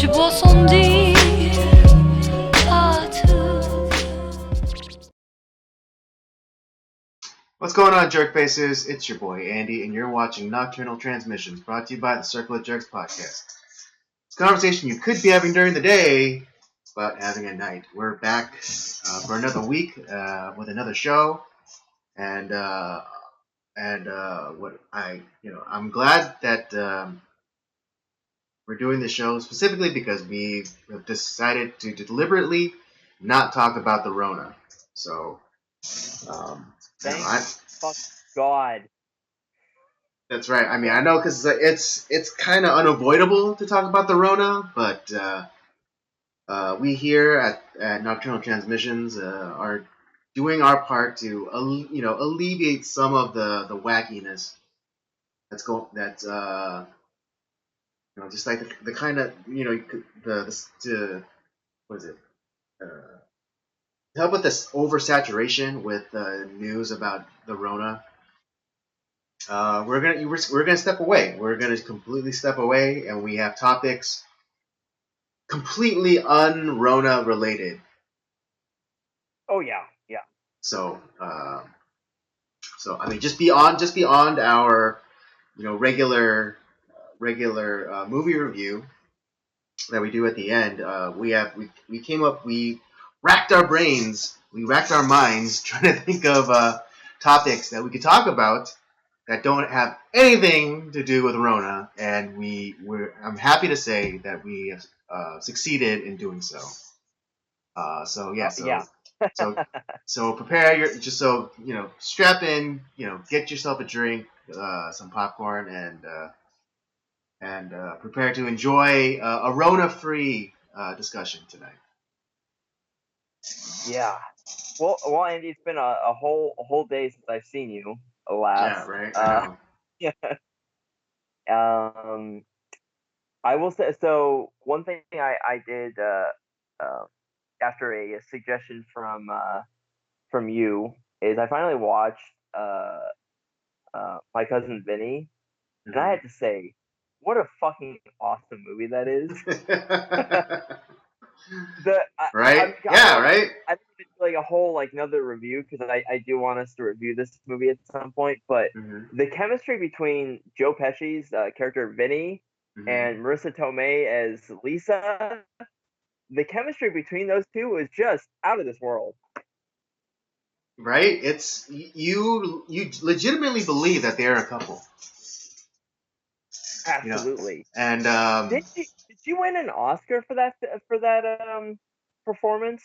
Je bois son dit partout. What's going on, jerk faces? It's your boy Andy, and you're watching Nocturnal Transmissions, brought to you by the Circle of Jerks podcast. It's a conversation you could be having during the day, but having at night. We're back for another week with another show, and I'm glad that we're doing this show specifically because we have decided to deliberately not talk about the Rona. So, Thank fuck God. That's right. I mean, I know because it's kind of unavoidable to talk about the Rona, but we here at Nocturnal Transmissions are doing our part to alleviate some of the wackiness that's just like the kind of what is it to help with this oversaturation with news about the Rona. We're gonna step away. We're gonna completely step away, and we have topics completely un-Rona related. Oh yeah. So, I mean, just beyond our, regular movie review that we do at the end. We racked our brains, we racked our minds trying to think of topics that we could talk about that don't have anything to do with Rona, and I'm happy to say that we have succeeded in doing so. So prepare strap in, get yourself a drink, some popcorn, and prepare to enjoy a Rona-free discussion tonight. Yeah. Well, Andy, it's been a whole day since I've seen you. Alas. Yeah, right. I know. I will say, so one thing I did after a suggestion from you is I finally watched My Cousin Vinny, and I had to say, what a fucking awesome movie that is. Right? I think it's like a whole another review because I do want us to review this movie at some point. But the chemistry between Joe Pesci's character Vinny and Marissa Tomei as Lisa, the chemistry between those two is just out of this world. Right? It's you legitimately believe that they're a couple. Absolutely. And did she win an Oscar for that performance?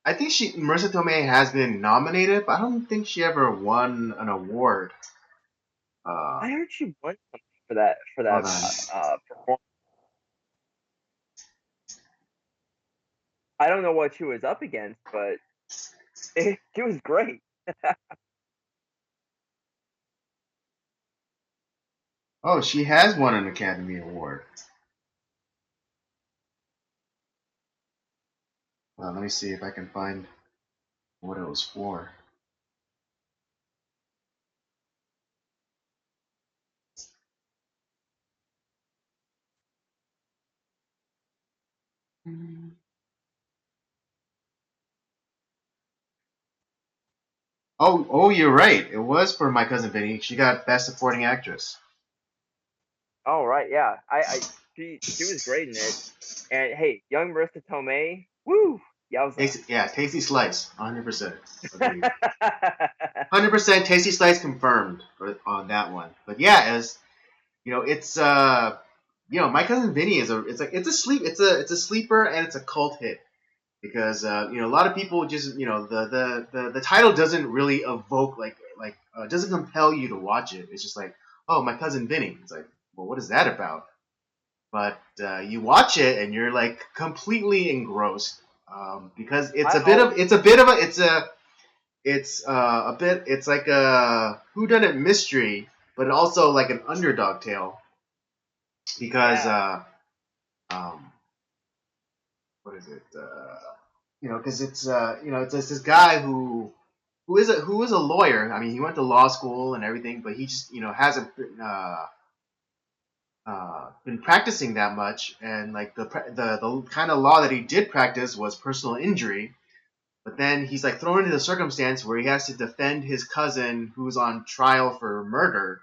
I think Marissa Tomei has been nominated, but I don't think she ever won an award. I heard she won something for that performance. I don't know what she was up against, but it was great. Oh, she has won an Academy Award. Let me see if I can find what it was for. Oh, you're right. It was for My Cousin Vinny. She got Best Supporting Actress. Oh right, yeah. She was great in it. And hey, young Marissa Tomei, woo! Tasty Slice, 100%. 100% Tasty Slice confirmed on that one. But yeah, it's My Cousin Vinny it's a sleeper and it's a cult hit because a lot of people just the title doesn't really evoke doesn't compel you to watch it. It's just like, oh, My Cousin Vinny. It's like, well, what is that about? But you watch it and you're like completely engrossed because it's like a whodunit mystery, but also like an underdog tale because what is it? Because it's this guy who is a lawyer. I mean, he went to law school and everything, but he just hasn't been practicing that much, and like the kind of law that he did practice was personal injury. But then he's like thrown into the circumstance where he has to defend his cousin who's on trial for murder,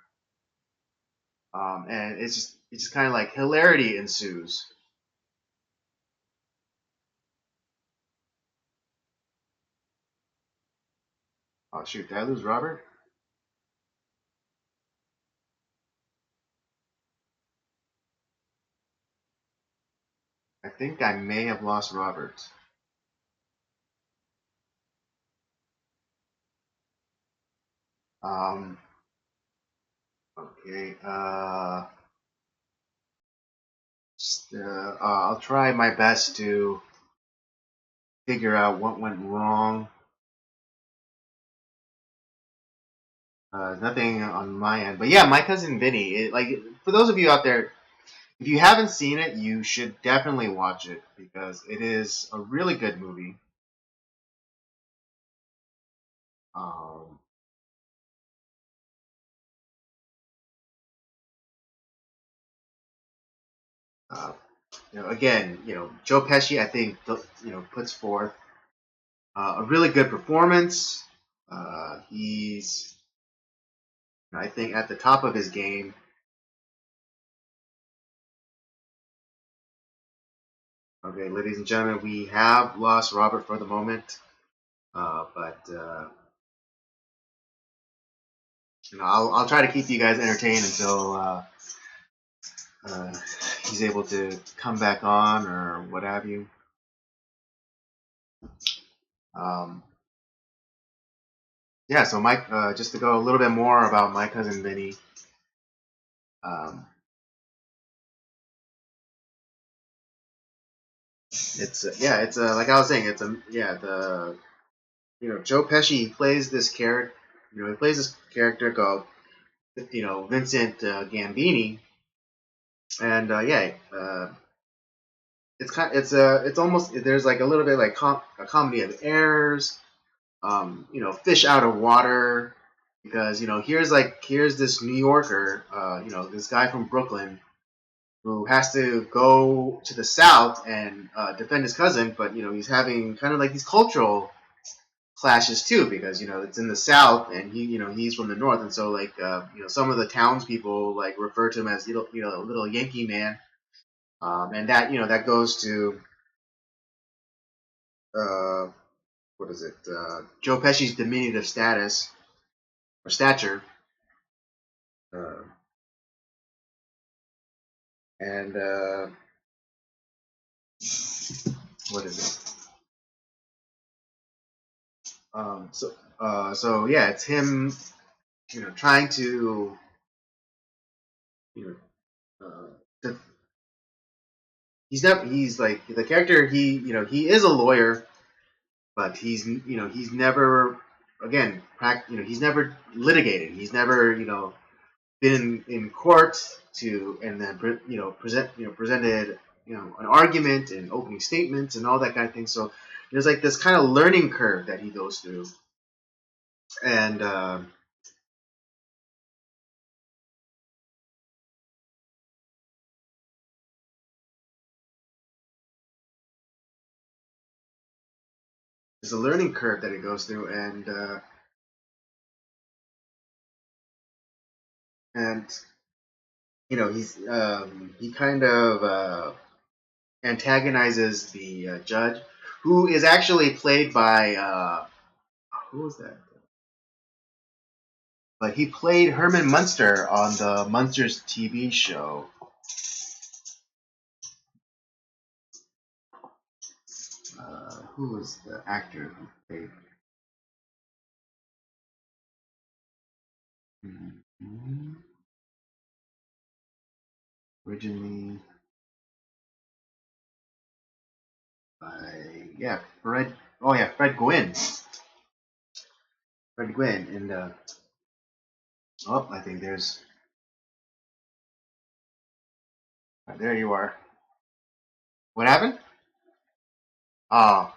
and it's just kind of like hilarity ensues. Oh shoot, did I lose Robert? I think I may have lost Robert. Um, okay. I'll try my best to figure out what went wrong. Nothing on my end, but yeah, My Cousin Vinny. Like for those of you out there, if you haven't seen it, you should definitely watch it because it is a really good movie. Um, uh, again, Joe Pesci, I think, puts forth a really good performance. He's, I think, at the top of his game. Okay, ladies and gentlemen, we have lost Robert for the moment, but I'll try to keep you guys entertained until uh, he's able to come back on or what have you. Um, yeah, so Mike, just to go a little bit more about My Cousin Vinny. Um, it's like I was saying, the Joe Pesci plays this character. He plays this character called Vincent Gambini, and it's almost there's like a little bit like a comedy of errors. Fish out of water because here's this New Yorker, this guy from Brooklyn who has to go to the South and defend his cousin, but he's having kind of like these cultural clashes too because it's in the South and he's from the North, and so like some of the townspeople like refer to him as little Yankee man, and that goes to uh, what is it Joe Pesci's diminutive status or stature, uh, and what is it? So yeah, it's him, trying to, you know, to, he's like the character. He is a lawyer, but he's never, again, he's never litigated. He's never, been in court to and then presented an argument and opening statements and all that kind of thing. So there's like this kind of learning curve that he goes through, and there's a learning curve that he goes through, and he kind of antagonizes the judge, who is actually played by who was that? But he played Herman Munster on the Munsters TV show. Who was the actor who played? Originally by Fred. Oh yeah, Fred Gwynn. Fred Gwynn, and I think there you are. What happened? Oh.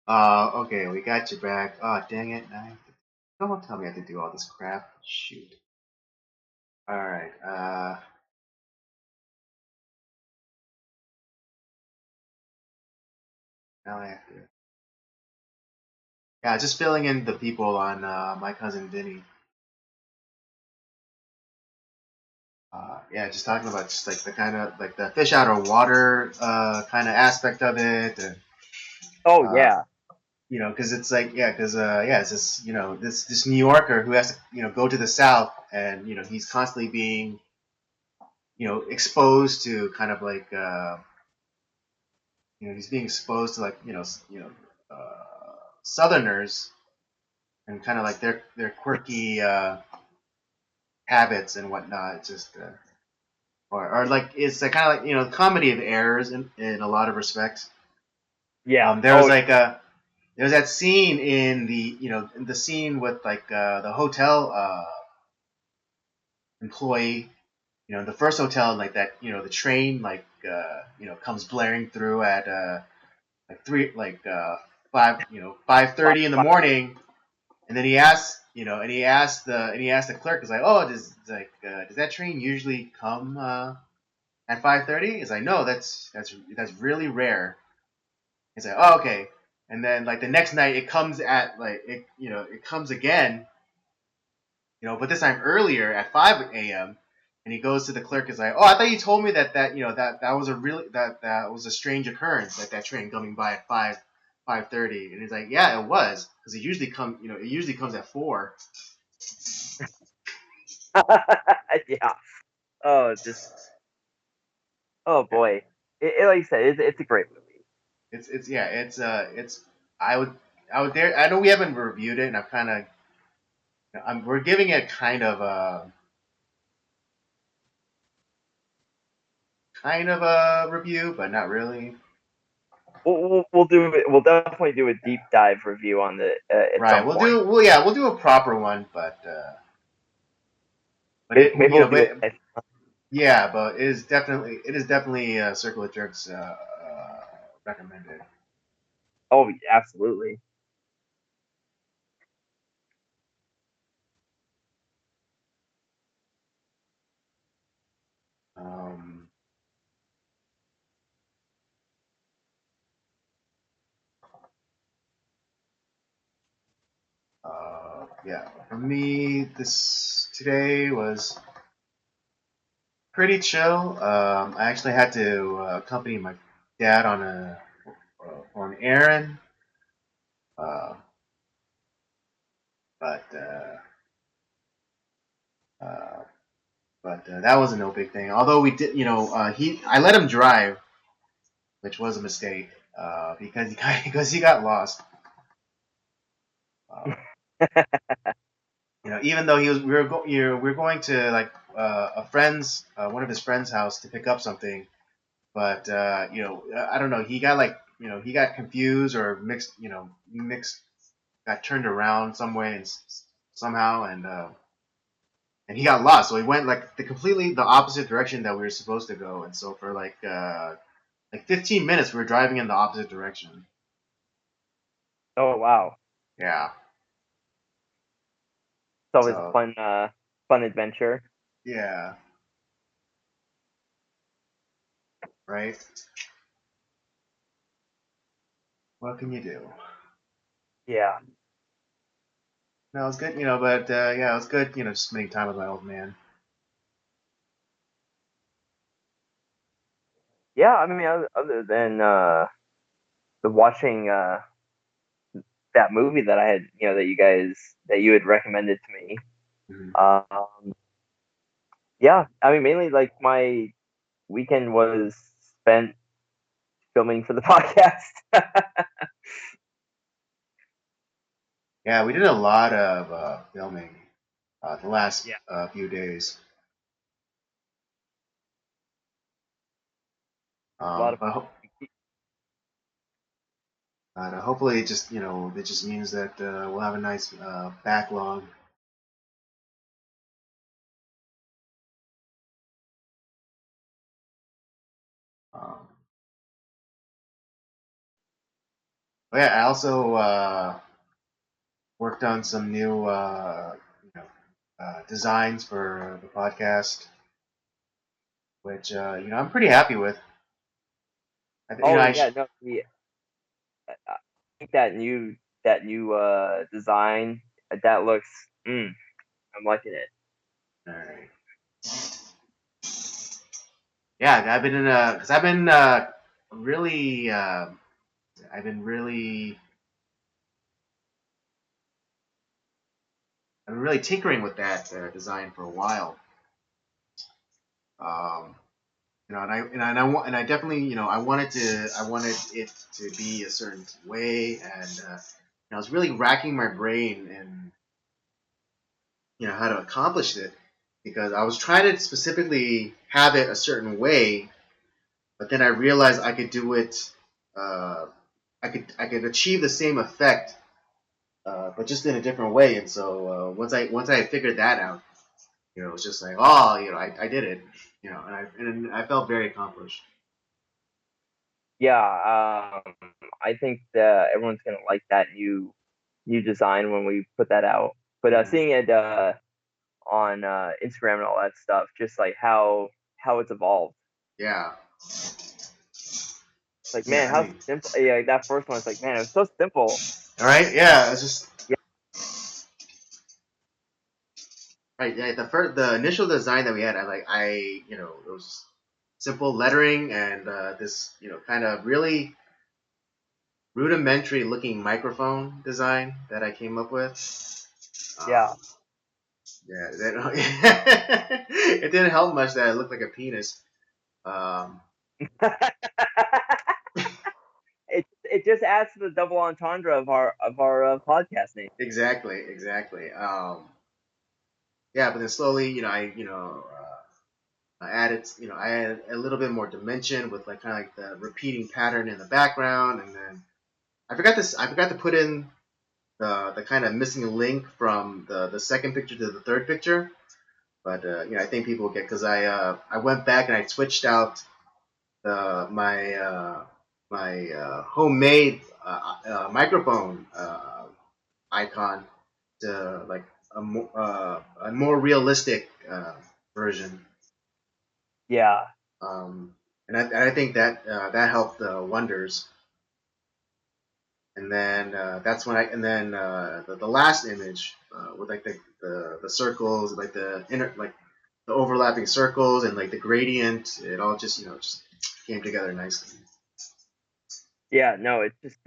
Okay, we got you back. Oh, dang it. Don't tell me I have to do all this crap. Shoot. All right. Now I have to. Yeah, just filling in the people on my cousin Vinny. Yeah, just talking about just like the kind of like the fish out of water kind of aspect of it, and Oh uh, yeah, because it's like yeah, it's this this New Yorker who has to go to the South, and he's constantly being exposed to kind of like he's being exposed to like Southerners and kind of like their quirky habits and whatnot. It's just or like it's kind of like comedy of errors in a lot of respects. yeah. There was Oh like a There was that scene in the scene with like the hotel employee. The first hotel, like that. The train like comes blaring through at like three like 5:30 in the morning, and then he asked the clerk, is like, oh, does that train usually come at 5:30? He's like, no, that's really rare. He's like, oh, okay. And then like the next night, it comes at like it comes again, but this time earlier at 5 a.m. And he goes to the clerk, is like, oh, I thought you told me that was a really that was a strange occurrence, that train coming by at 5:30. And he's like, yeah, it was, because it usually comes at 4. yeah. Oh, just oh Yeah, boy. Like you said, it's a great movie. it's yeah, it's I would dare. I know we haven't reviewed it, and I've kind of we're giving it kind of a review, but not really. We'll do it. We'll definitely do a deep dive review on the at Right. some point. We'll do a proper one, but Maybe, it maybe we'll do but it. yeah, but it is definitely Circle of Jerks recommended. Oh, absolutely. Um, yeah, for me, this today was pretty chill. I actually had to accompany my dad on an errand, uh, but uh, that wasn't no big thing. Although we did, I let him drive, which was a mistake because because he got lost. Uh, Even though we were going to like one of his friends' house to pick up something, but I don't know. He got like he got confused or mixed, got turned around some way and somehow, and he got lost. So he went like completely the opposite direction that we were supposed to go, and so for like 15 minutes we were driving in the opposite direction. Oh wow. Yeah. It's always a So fun adventure. yeah, right. What can you do? Yeah. No, it's good, but yeah, it was good, just spending time with my old man. Yeah. I mean, other than the watching that movie that I had, that you had recommended to me. Hmm. Um, yeah. I mean, mainly like my weekend was spent filming for the podcast. Yeah, we did a lot of filming the last Yeah. few days. A lot of But hopefully, it just means that we'll have a nice backlog. Um, but yeah, I also worked on some new designs for the podcast, which I'm pretty happy with. Oh yeah, no, I think that new design that looks. I'm liking it. all right. Yeah, I've been in a because really I've been really tinkering with that design for a while. Um, and I definitely I wanted it to be a certain way, and I was really racking my brain and how to accomplish it because I was trying to specifically have it a certain way, but then I realized I could do it. Uh, I could achieve the same effect, but just in a different way. And so once I figured that out, it was just like, oh, I did it, and I felt very accomplished. Yeah, I think that everyone's gonna like that new design when we put that out. But Yeah, seeing it on Instagram and all that stuff, just like how it's evolved. yeah, Like, yeah. man, I how mean, simple. Yeah, like, that first one. It's like, man, it was so simple. all right, yeah. It's just Yeah, right. Yeah, the initial design that we had, it was simple lettering and this kind of really rudimentary looking microphone design that I came up with. yeah. Um, yeah, it didn't help much that it looked like a penis. Um, It just adds to the double entendre of our podcast name. exactly, exactly. Yeah, but then slowly, I added a little bit more dimension with like kind of like the repeating pattern in the background, and then I forgot to put in the kind of missing link from the second picture to the third picture. But I think people will get because I went back and I switched out my homemade microphone icon to like a more realistic version. Yeah, And I think that that helped wonders. And then that's when the last image with like the circles, like the overlapping circles and like the gradient, it all just just came together nicely. yeah. No, it's just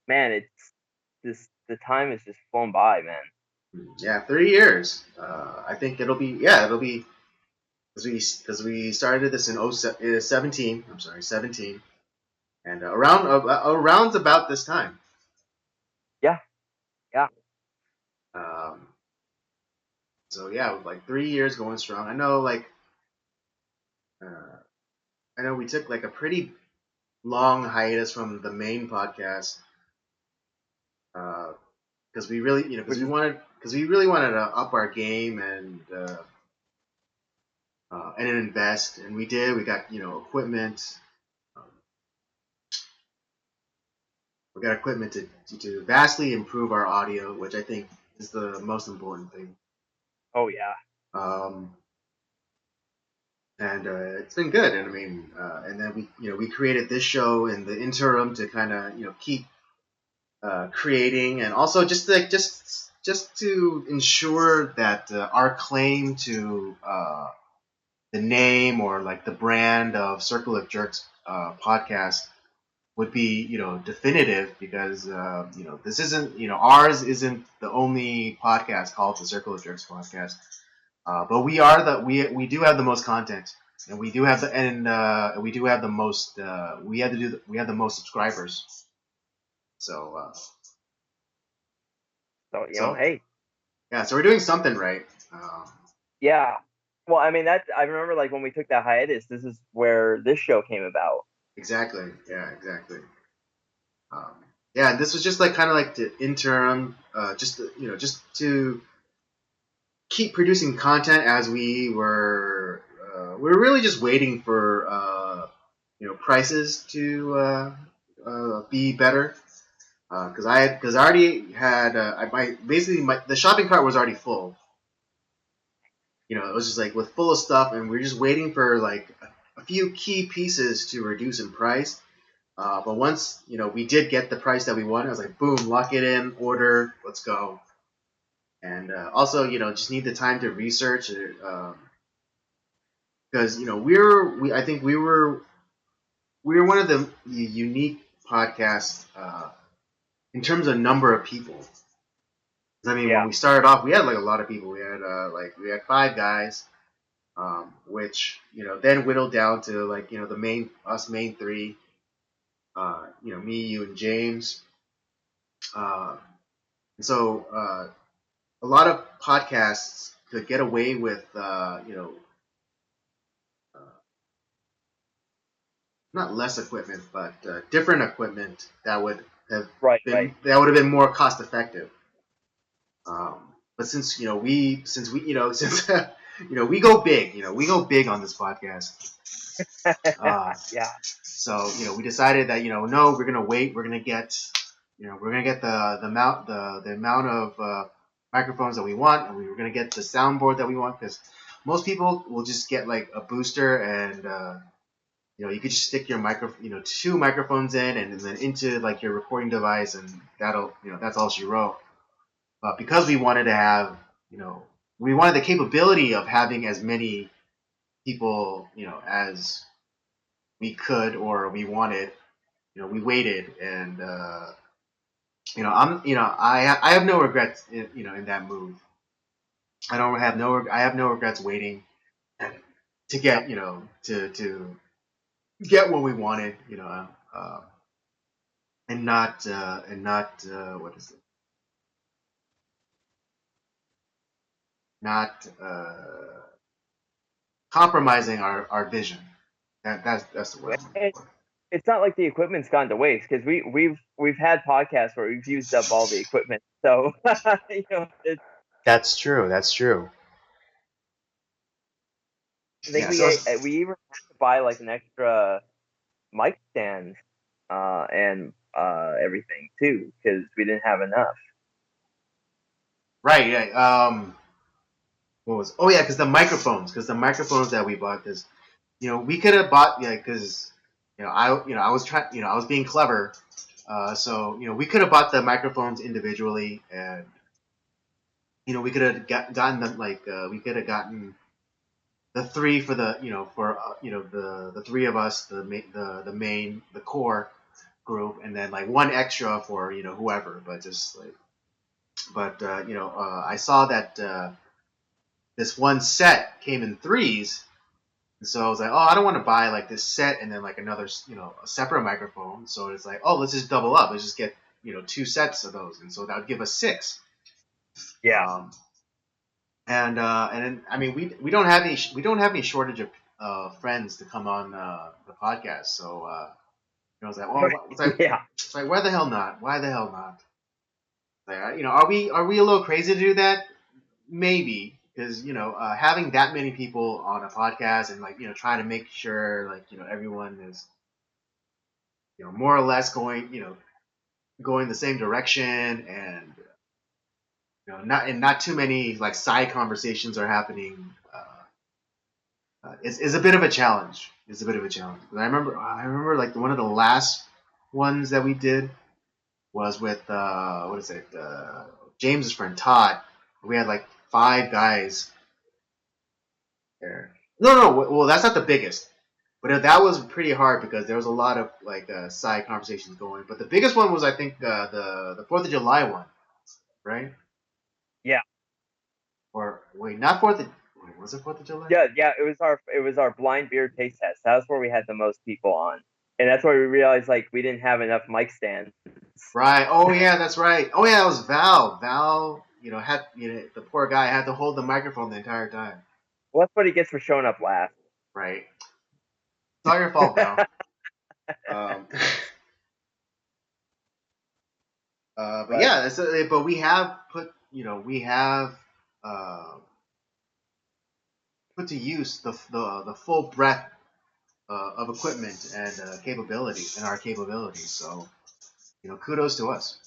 man, it's just the time is just flown by, man. Yeah, 3 years. I think it'll be because we started this in 17. I'm sorry, 17, and around about this time. Yeah, yeah. Um, so yeah, with like 3 years going strong. Uh, I know we took like a pretty long hiatus from the main podcast because we really Which is because we really wanted to up our game and invest, and we did. We got equipment. Um, we got equipment to vastly improve our audio, which I think is the most important thing. oh yeah. Um, and it's been good. And I mean, and then we created this show in the interim to kind of keep creating, and also just to ensure that our claim to the name or like the brand of Circle of Jerks podcast would be definitive because this isn't ours isn't the only podcast called the Circle of Jerks podcast, but we do have the most content, and we do have we do have the most we have the most subscribers, so So so hey, yeah, so we're doing something right. yeah. Well, I mean that I remember like when we took that hiatus. This is where this show came about. Exactly. Yeah, exactly. Um, yeah, this was just like kind of like the interim, just to keep producing content as we were really just waiting for prices to be better. because I already had the shopping cart was already full. It was just like with full of stuff, and we were just waiting for like a few key pieces to reduce in price. But once we did get the price that we wanted, I was like, boom, lock it in, order, let's go. And also, just need the time to research it, because I think we were one of the unique podcasts in terms of number of people. I mean, when Yeah. we started off, we had like a lot of people. We had 5 guys, which then whittled down to like the main three. Me, you, and James. Uh, and so a lot of podcasts could get away with uh, not less equipment, but different equipment that would have Right. been that would have been more cost effective. But since since we since we go big, we go big on this podcast. Uh, Yeah. so we decided that no, we're gonna wait. We're gonna get the amount of microphones that we want, and we were gonna get the soundboard that we want, because most people will just get like a booster, and you could just stick your 2 microphones in, and then into like your recording device, and that's all she wrote. But because we wanted to have, we wanted the capability of having as many people, as we could or we wanted, we waited, and I have no regrets, in that move. I have no regrets waiting to Yeah. get, to get what we wanted, and not what is it? Not compromising our vision. That's the word I'm looking And for. it's not like the equipment's gone to waste because we've had podcasts where we've used up all the equipment. So it's, That's true. That's true. I think Yeah. So we even had to buy like an extra mic stand and everything too because we didn't have enough. right. Yeah. What was? Oh yeah, because the microphones that we bought, because we could have bought, yeah, because I was trying, I was being clever. So we could have bought the microphones individually, and we could have gotten them, like we could have gotten the three for the for the three of us, the core group, and then like one extra for whoever. But I saw that this one set came in threes. And so I was like, oh, I don't want to buy like this set and then like another, a separate microphone. So it's like, oh, let's just double up. Let's just get 2 sets of those, and so that would give us 6. Yeah. Um, and then, I mean, we don't have any shortage of friends to come on the podcast. So I was like, oh, Yeah. it's like, why the hell not? Why the hell not? Like, are we a little crazy to do that? Maybe, because having that many people on a podcast, and like trying to make sure like everyone is more or less going the same direction, and not too many like side conversations are happening. Is a bit of a challenge. It's a bit of a challenge. But I remember like one of the last ones that we did was with what is it? James's friend Todd. We had like 5 guys there. No, no, well, that's not the biggest. But that was pretty hard because there was a lot of like side conversations going. But the biggest one was, I think, the 4th of July one, right? Yeah. Or wait, not Fourth. Wait, was it 4th of July? Yeah. Yeah. It was our blind beer taste test. That was where we had the most people on, and that's where we realized like we didn't have enough mic stands. Right. Oh yeah, that's right. Oh yeah, it was Val. Val, had the poor guy had to hold the microphone the entire time. Well, that's what he gets for showing up last. Right. It's all your fault, Val. Um, but But yeah, but we have uh, put to use the full breadth of equipment and capability and our capabilities. So kudos to us.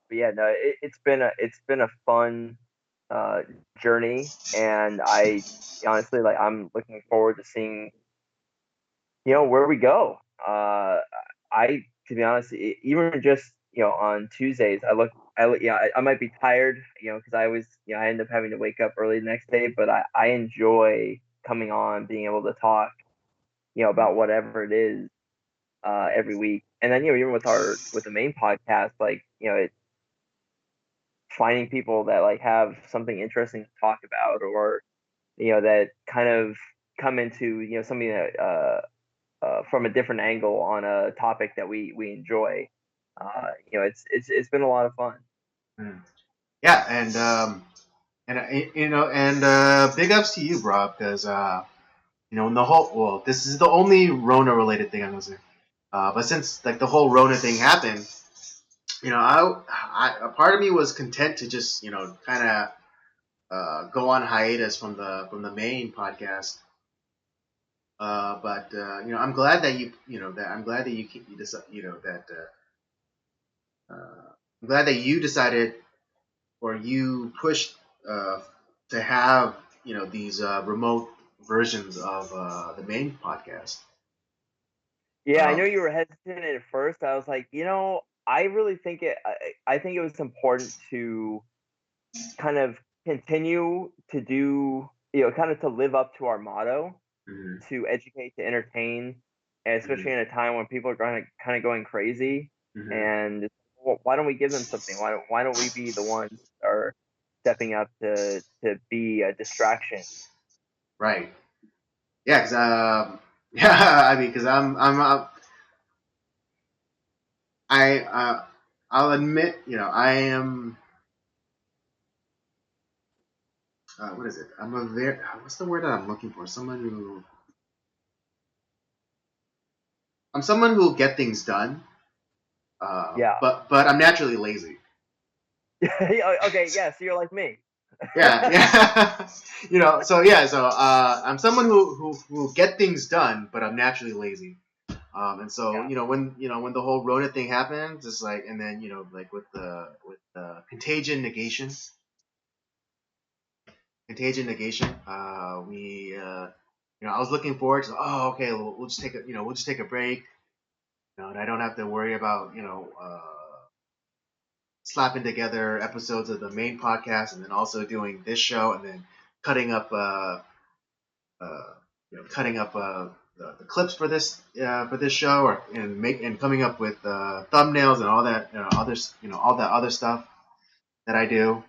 But yeah, no, it's been a fun uh, journey, and I honestly like I'm looking forward to seeing where we go. I to be honest, even just on Tuesdays, I might be tired, because I always I end up having to wake up early the next day, but I enjoy coming on, being able to talk about whatever it is every week, and then even with the main podcast, like finding people that like have something interesting to talk about, or that kind of come into something that from a different angle on a topic that we enjoy. It's been a lot of fun. Mm. Yeah, and big ups to you, bro, because in the whole this is the only Rona related thing I'm gonna say. But since like the whole Rona thing happened, a part of me was content to just kind of go on hiatus from the main podcast. But I'm glad that I'm glad that you decide, that I'm glad that you decided, or you pushed uh, to have these remote versions of the main podcast. Yeah, I Um, know you were hesitant at first. I was like, I really think I think it was important to kind of continue to do, kind of to live up to our motto, mhm, to educate, to entertain, and especially in a time when people are kind of going crazy. mhm. And why don't we give them something? Why don't we be the ones that are stepping up to be a distraction? Right. Yeah. Cause yeah. I mean, because I I'll admit, I am. What is it? I'm a very. What's the word that I'm looking for? I'm someone who will get things done. Yeah. But I'm naturally lazy. Okay. Yeah. So you're like me. Yeah, yeah. So yeah, so I'm someone who will get things done, but I'm naturally lazy. And so Yeah. when the whole Rona thing happened, just like, and then like with the contagion negation, we I was looking forward to, oh, okay, we'll just take a break, and I don't have to worry about slapping together episodes of the main podcast and then also doing this show and then cutting up uh, cutting up the clips for this show, and coming up with thumbnails and all that all that other stuff that I do.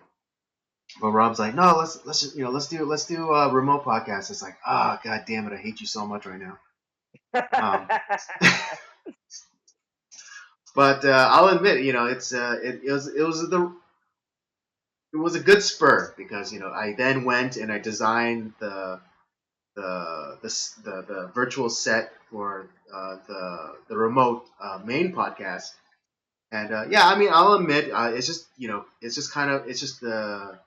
But Rob's like, no, let's do a remote podcast. It's like, ah, god damn it, I hate you so much right now. Um, but I'll admit, it was a good spur, because I then went and I designed the virtual set for the remote main podcast. And yeah, I mean, I'll admit, it's just the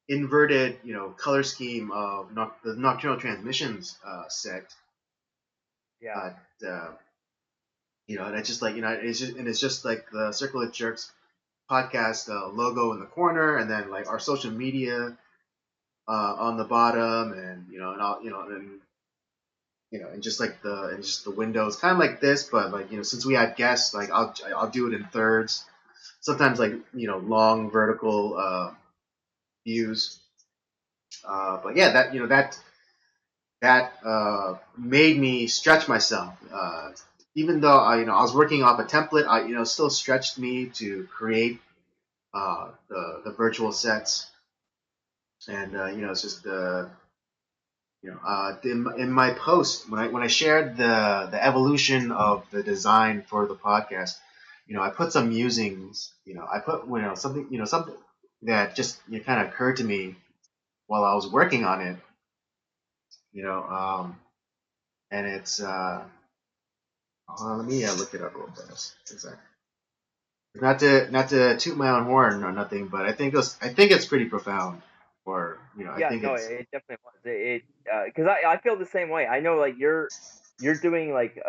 inverted color scheme of the Nocturnal Transmissions set. Yeah. But and it's just like it's just like the Circle of Jerks podcast logo in the corner, and then like our social media on the bottom, and and all and just like the windows, kind of like this, but like since we had guests, like I'll do it in thirds, sometimes like long vertical views. But yeah, that made me stretch myself. Even though I was working off a template, I still stretched me to create the virtual sets, and it's just in my post, when I shared the evolution of the design for the podcast, I put some musings. I put something that just kind of occurred to me while I was working on it. You know, um, and it's hold on, let me look it up real fast. Exactly. Not to toot my own horn or nothing, but I think it's pretty profound. Or I Yeah, think no, it's. it definitely was. Because I feel the same way. I know, like you're doing like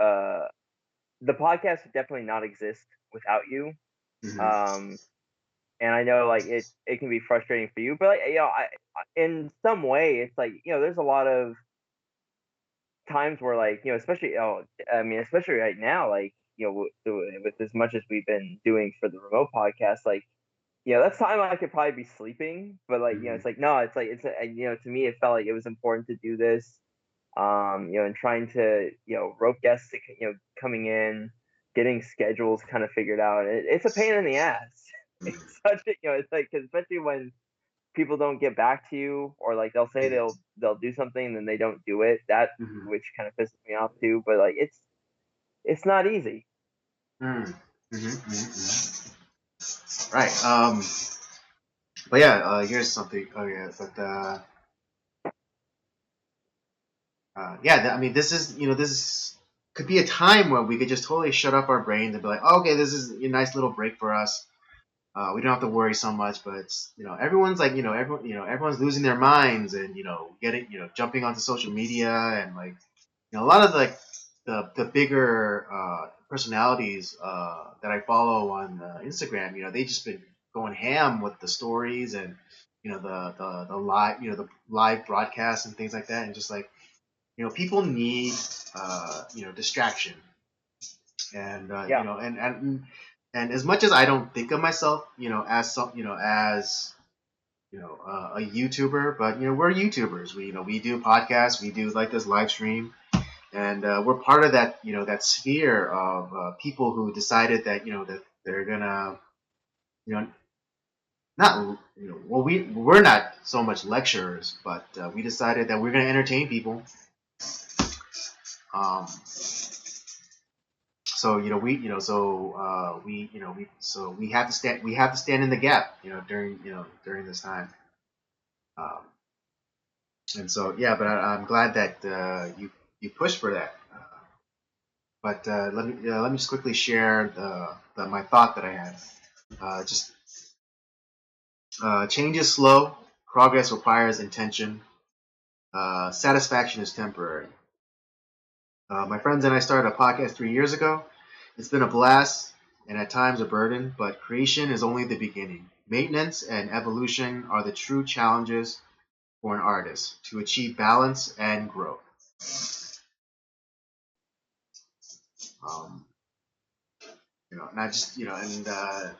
the podcast would definitely not exist without you. Mm-hmm. Um, and I know like it can be frustrating for you, but like, in some way it's like there's a lot of times where like especially I mean especially right now like with as much as we've been doing for the remote podcast like that's time I could probably be sleeping, but like Mm-hmm. it's like no, it's like to me it felt like it was important to do this, and trying to rope guests to coming in, getting schedules kind of figured out. It's a pain in the ass. It's such a it's like 'cause especially when people don't get back to you or like they'll say they'll do something and then they don't do it. That Mm-hmm. which kind of pisses me off too. But like it's not easy. Mm-hmm. Mm-hmm. Right. But yeah, here's something. Oh yeah, but yeah. I mean, this is this could be a time where we could just totally shut up our brains and be like, oh, okay, this is a nice little break for us. We don't have to worry so much, but it's, everyone's like everyone everyone's losing their minds and getting jumping onto social media and like a lot of like the bigger personalities that I follow on Instagram, they just been going ham with the stories and the live the live broadcasts and things like that, and just like people need distraction, and Yeah, and as much as I don't think of myself as some as a YouTuber, but we're YouTubers. We do podcasts, we do like this live stream, and we're part of that that sphere of people who decided that that they're gonna you know not well we're not so much lecturers, but we decided that we're gonna entertain people. Um, so we so we we so we have to stand in the gap during during this time. Um, and so yeah, but I'm glad that you pushed for that. But let me just quickly share my thought that I had. Just change is slow, progress requires intention, satisfaction is temporary. My friends and I started a podcast 3 years ago. It's been a blast and at times a burden, but creation is only the beginning. Maintenance and evolution are the true challenges for an artist to achieve balance and growth. Um, not just and I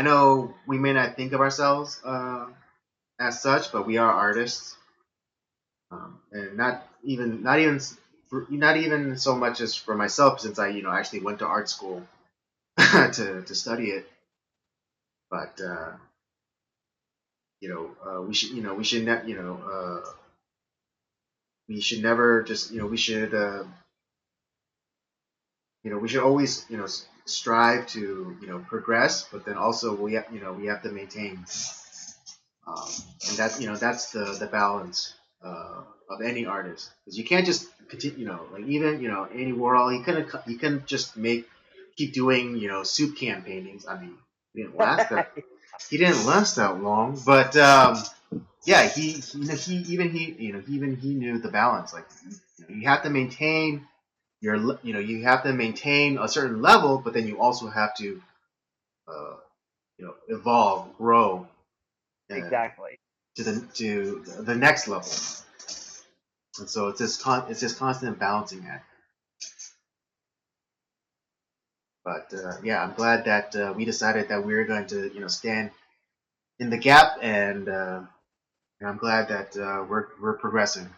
know we may not think of ourselves as such, but we are artists, and not even so much as for myself, since I actually went to art school to study it, but we should we should never just we should always strive to progress, but then also we have to maintain. Um, and that that's the balance of any artist, because you can't just continue like even Andy Warhol, he couldn't just make keep doing soup can paintings. I mean, he didn't last that he didn't last that long, but yeah, he even he knew the balance. Like you have to maintain you have to maintain a certain level, but then you also have to uh, evolve, grow, and exactly. to the next level. And so it's this constant balancing act. But yeah, I'm glad that we decided that we were going to stand in the gap, and I'm glad that we're progressing.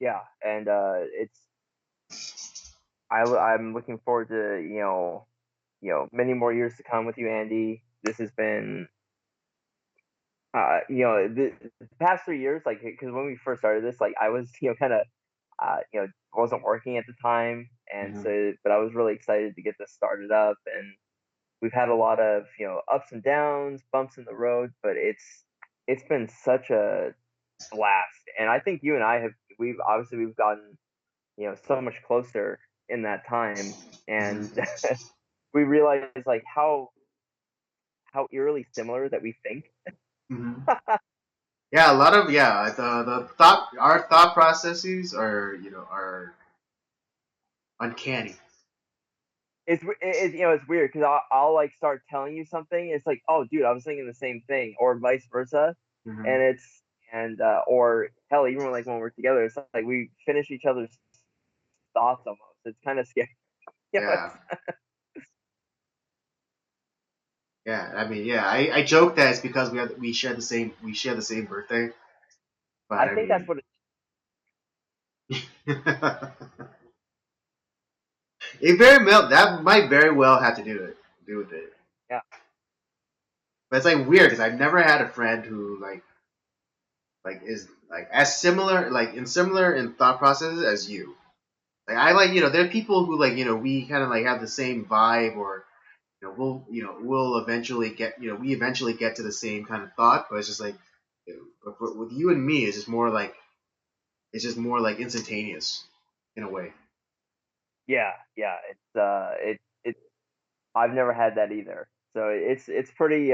Yeah, and I'm looking forward to many more years to come with you, Andy. This has been the past 3 years, like because when we first started this, like I was kind of wasn't working at the time, and Mm-hmm. so but I was really excited to get this started up, and we've had a lot of ups and downs, bumps in the road, but it's been such a blast, and I think you and I have we've gotten so much closer in that time, and Mm-hmm. we realize like how eerily similar that we think. Mm-hmm. Yeah, a lot of the thought our thought processes are uncanny. It's weird because I'll like start telling you something. It's like, oh, dude, I was thinking the same thing, or vice versa, Hmm. and it's and or hell, even like when we're together, it's like we finish each other's thoughts almost. It's kind of scary. Yeah, yeah. I mean, yeah. I joke that it's because we share the same birthday, but I I think that's mean, what. that might very well have to do with it. Yeah, But it's like weird because I've never had a friend who is like as similar similar in thought processes as you. Like I like there are people who we kind of like have the same vibe, or we'll eventually we eventually get to the same kind of thought, but it's just like with you and me it's just more like instantaneous in a way. yeah. It. I've never had that either. So it's pretty.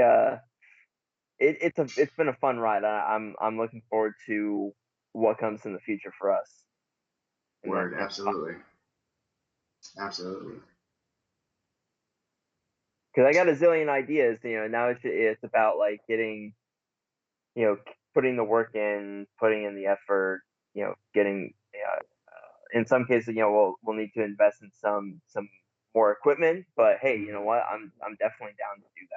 It's been a fun ride. I'm looking forward to what comes in the future for us. And that Word, absolutely, absolutely. because I got a zillion ideas. Now it's about like getting putting the work in, putting in the effort. Getting in some cases, we'll need to invest in some more equipment. But hey, you know Hmm. what? I'm definitely down to do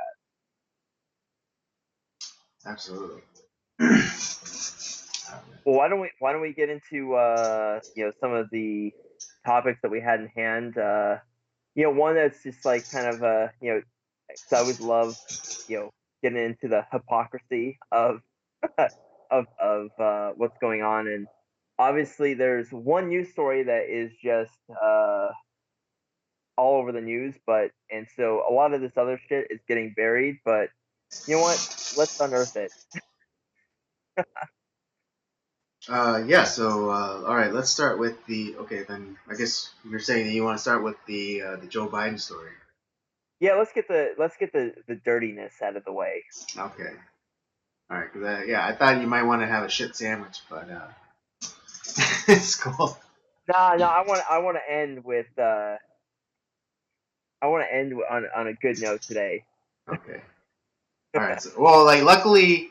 that. Absolutely. Well, why don't we get into some of the topics that we had in hand? One that's just like kind of because I always love you know getting into the hypocrisy of what's going on, and obviously there's one news story that is just all over the news, but and so a lot of this other shit is getting buried, but you know what? Let's unearth it. Yeah, so all right, let's start with the okay. Then I guess you're saying that you want to start with the Joe Biden story. Yeah, let's get the dirtiness out of the way. Okay, all right. Cause yeah, I thought you might want to have a shit sandwich, but it's cool. No, no, I want to end with I want to end on a good note today. Okay, all right. So, well, like luckily,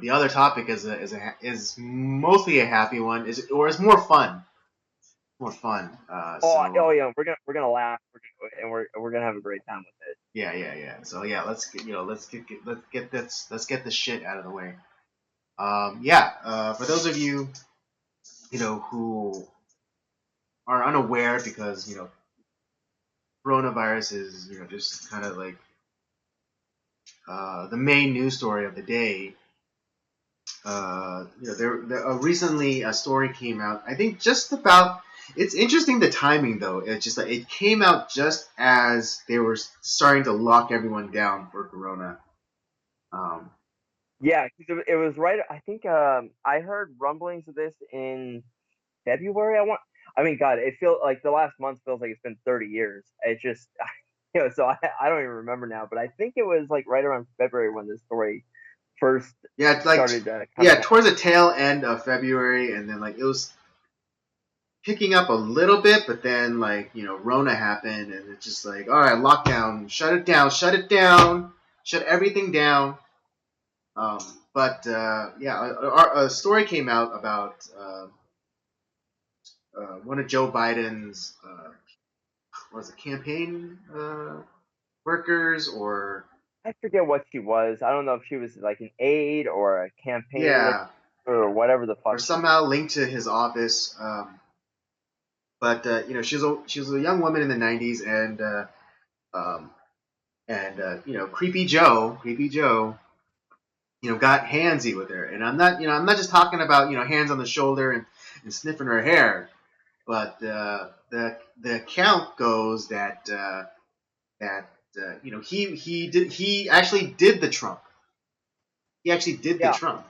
the other topic is mostly a happy one, is more fun, more fun. Oh yeah, we're gonna laugh, and we're gonna have a great time with it. Yeah, yeah, yeah. So yeah, let's get this shit out of the way. Yeah, for those of you who are unaware, because coronavirus is just kind of like the main news story of the day. There recently a story came out. I think just about. It's interesting the timing though. It's just like it came out just as they were starting to lock everyone down for corona. Um, Yeah, 'cause it was right. I think I heard rumblings of this in February. I mean, God, it feels like the last month feels like it's been 30 years. It's just, so I don't even remember now. But I think it was like right around February when this story first yeah, it's like started coming yeah, out. towards the tail end of February, and then like it was picking up a little bit, but then Rona happened, and it's just like, all right, lockdown, shut it down, shut everything down. Um, but yeah, a story came out about one of Joe Biden's was it campaign workers, or I forget what she was. I don't know if she was like an aide or a campaign worker yeah, or whatever the or fuck she was. somehow linked to his office. But she was a young woman in the '90s, um, and creepy Joe, got handsy with her. And I'm not just talking about hands on the shoulder and sniffing her hair, but the account goes that he actually did the Trump. He actually did the Yeah, Trump.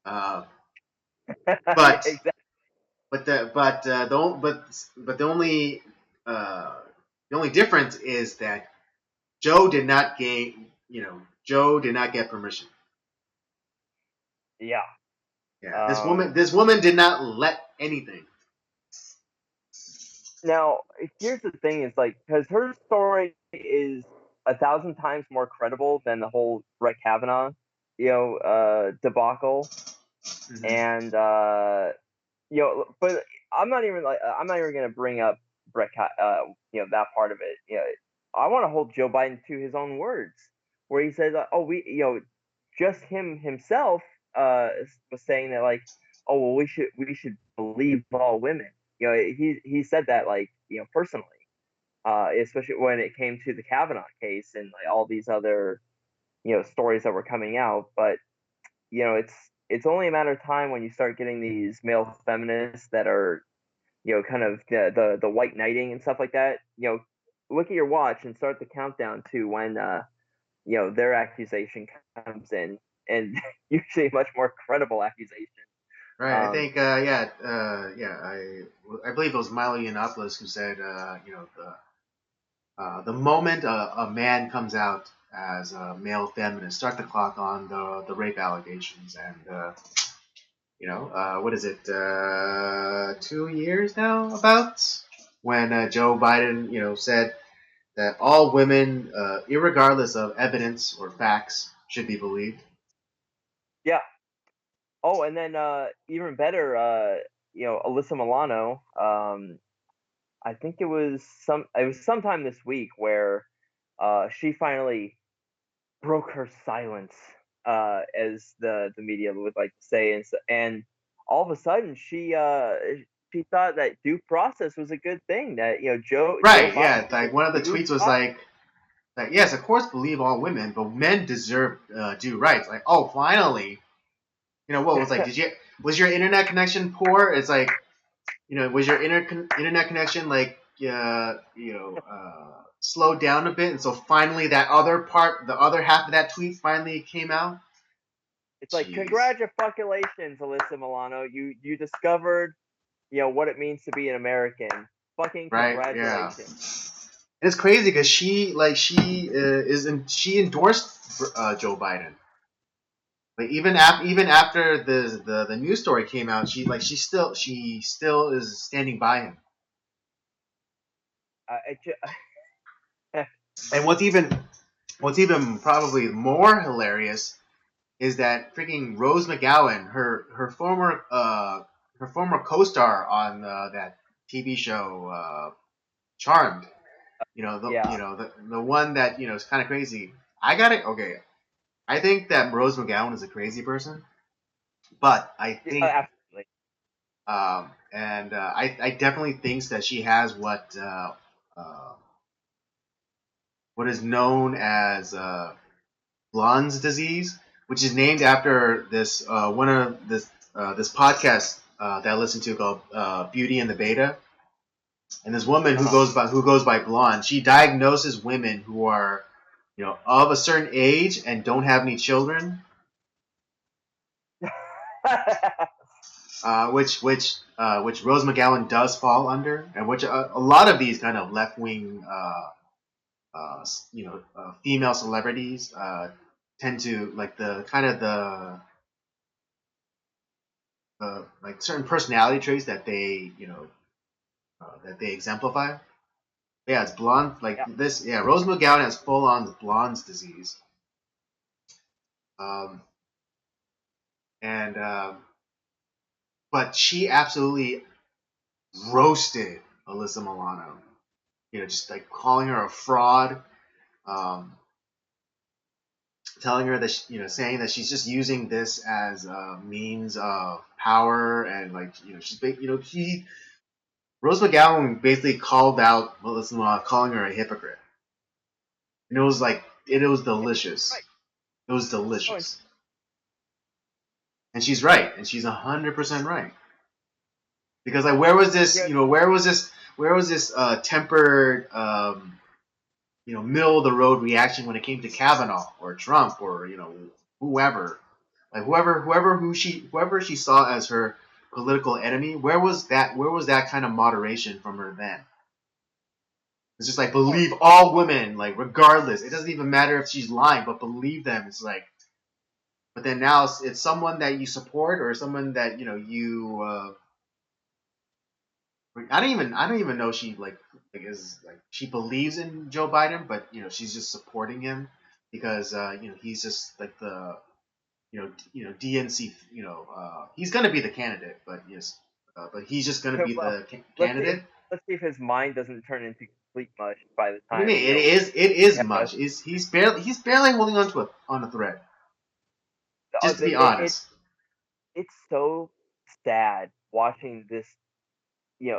Uh, yeah, but exactly. but uh, the only difference is that Joe did not gain Joe did not get permission. Yeah. Yeah, Um, this woman did not let anything. Now, here's the thing: is like because her story is 1,000 times more credible than the whole Brett Kavanaugh, debacle, Hmm. and but I'm not even gonna bring up that part of it. I want to hold Joe Biden to his own words, where he says, "Oh, just him himself was saying that like, oh well, we should believe all women." He said that like personally, especially when it came to the Kavanaugh case and like all these other stories that were coming out, but it's only a matter of time when you start getting these male feminists that are kind of the white knighting and stuff like that. Look at your watch and start the countdown to when their accusation comes in, and usually a much more credible accusation. Right. I Um, think yeah. I believe it was Milo Yiannopoulos who said the moment a man comes out as a male feminist, start the clock on the rape allegations, and what is it? 2 years now, about when Joe Biden, said that all women, irregardless of evidence or facts, should be believed. yeah. Oh, and then even better, Alyssa Milano. I think it was sometime this week where she finally broke her silence, as the media would like to say, and all of a sudden she thought that due process was a good thing. That Joe Right? Biden Yeah. is Like one of the due tweets was process. like yes, of course, believe all women, but men deserve due rights. Like, oh, finally. What was like? Was your internet connection poor? It's like, was your internet connection like slowed down a bit, and so finally that other part, the other half of that tweet finally came out. It's like Jeez. congratulations, Alyssa Milano. You discovered what it means to be an American. Fucking Right? Yeah. congratulations. And it's crazy because she endorsed Joe Biden. Like even after the news story came out, she still is standing by him. It And what's even probably more hilarious is that freaking Rose McGowan, her former co-star on that TV show Charmed. yeah, The one that is kind of crazy. I got it. Okay, I think that Rose McGowan is a crazy person, but I yeah, think absolutely. and I definitely think that she has uh, what is known as Blonde's disease, which is named after this one of this podcast that I listened to called Beauty and the Beta. And this woman who Uh-huh. goes by Blonde, she diagnoses women who are of a certain age and don't have any children, which Rose McGowan does fall under, and which a lot of these kind of left wing female celebrities tend to like the kind of the like certain personality traits that they exemplify. Yeah, it's blonde like Yeah, this. Yeah, Rose McGowan has full on blonde's disease. Um, and but she absolutely roasted Alyssa Milano. Just like calling her a fraud, um, telling her that saying that she's just using this as a means of power, and like she Rose McGowan basically called out Alyssa Milano, calling her a hypocrite, and it was delicious. right. It was Oh, and delicious, and she's right, and she's 100% right. Because like where was this yeah, tempered middle of the road reaction when it came to Kavanaugh or Trump or whoever, like whoever she saw as her political enemy, where was that kind of moderation from her then? It's just like oh, believe all women, like regardless, it doesn't even matter if she's lying, but believe them. It's like, but then now it's someone that you support or someone that I don't even know she is like she believes in Joe Biden, but she's just supporting him because he's just like the DNC he's gonna be the candidate, but yes, but he's just gonna be Well, the let's see if candidate. his mind doesn't turn into complete mush by the What do you time mean? It is have much. He's barely holding on a thread. Just to be it honest. it's so sad watching this.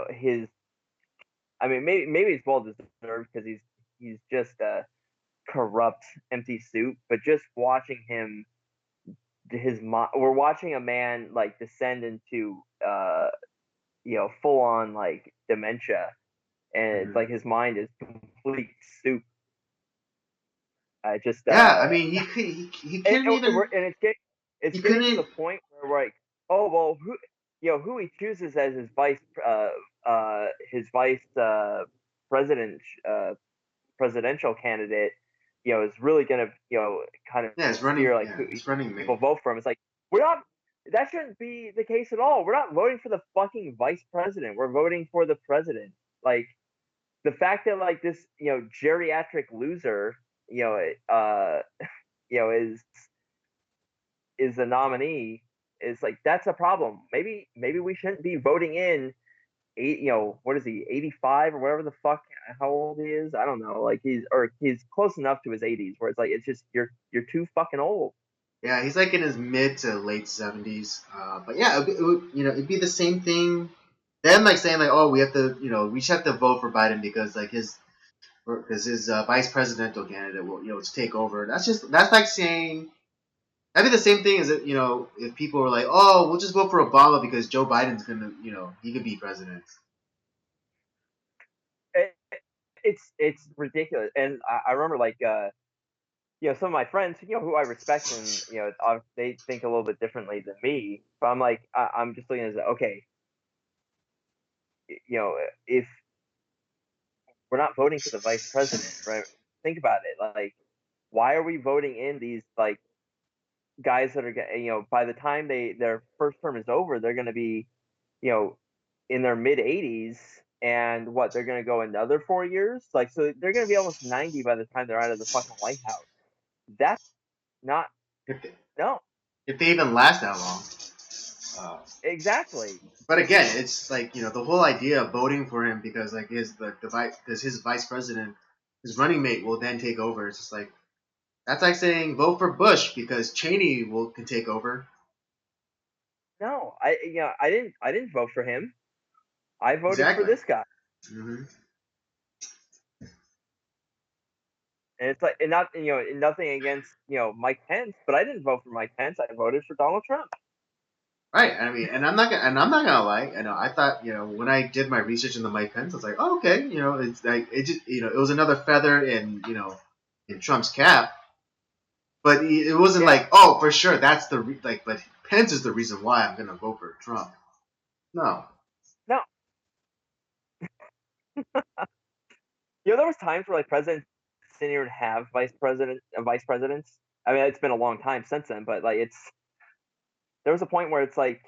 His. I mean, maybe it's well deserved because he's just a corrupt, empty soup. But just watching him, we're watching a man like descend into full on like dementia, and it's Mhm. like his mind is complete soup. I just Yeah, I mean he couldn't even and it's he getting to couldn't. the point where we're like, oh well, who he chooses as his vice president presidential candidate, is really gonna kind of Yeah, it's running. steer like Yeah, who it's running people mate. vote for him. It's like we're not. That shouldn't be the case at all. We're not voting for the fucking vice president. We're voting for the president. Like the fact that like this geriatric loser you know uh is the nominee is like that's a problem. Maybe we shouldn't be voting in what is he 85 or whatever the fuck how old he is. I don't know. Like he's close enough to his 80s where it's like it's just you're too fucking old. Yeah, he's like in his mid to late 70s. But yeah, it'd be the same thing. Them like saying like, oh, we have to, we just have to vote for Biden because his vice presidential candidate will, to take over. That's like saying that'd be the same thing as if people were like, oh, we'll just vote for Obama because Joe Biden's gonna, he could be president. It, it's ridiculous. And I remember like some of my friends, who I respect and they think a little bit differently than me. But I'm like, I'm just looking at it, okay, if we're not voting for the vice president, right? Think about it. Like, why are we voting in these like guys that are by the time their first term is over, they're going to be you know in their mid 80s, and what they're going to go another 4 years, like so they're going to be almost 90 by the time they're out of the fucking White House. That's not If they, no if they even last that long. Uh, exactly. but again, it's like the whole idea of voting for him because like his vice president, his running mate will then take over. It's just like that's like saying vote for Bush because Cheney can take over. No, I didn't vote for him. I voted for Exactly. this guy. Hmm. And it's like, and not nothing against Mike Pence, but I didn't vote for Mike Pence. I voted for Donald Trump. Right. I mean, and I'm not gonna lie. I thought when I did my research into Mike Pence, I was like, oh, okay. It's like it just it was another feather in Trump's cap. But it wasn't Yeah, like, oh, for sure, that's but Pence is the reason why I'm gonna vote for Trump. No. no, there was times where like presidents didn't even have vice presidents. I mean, it's been a long time since then, but like there was a point where it's like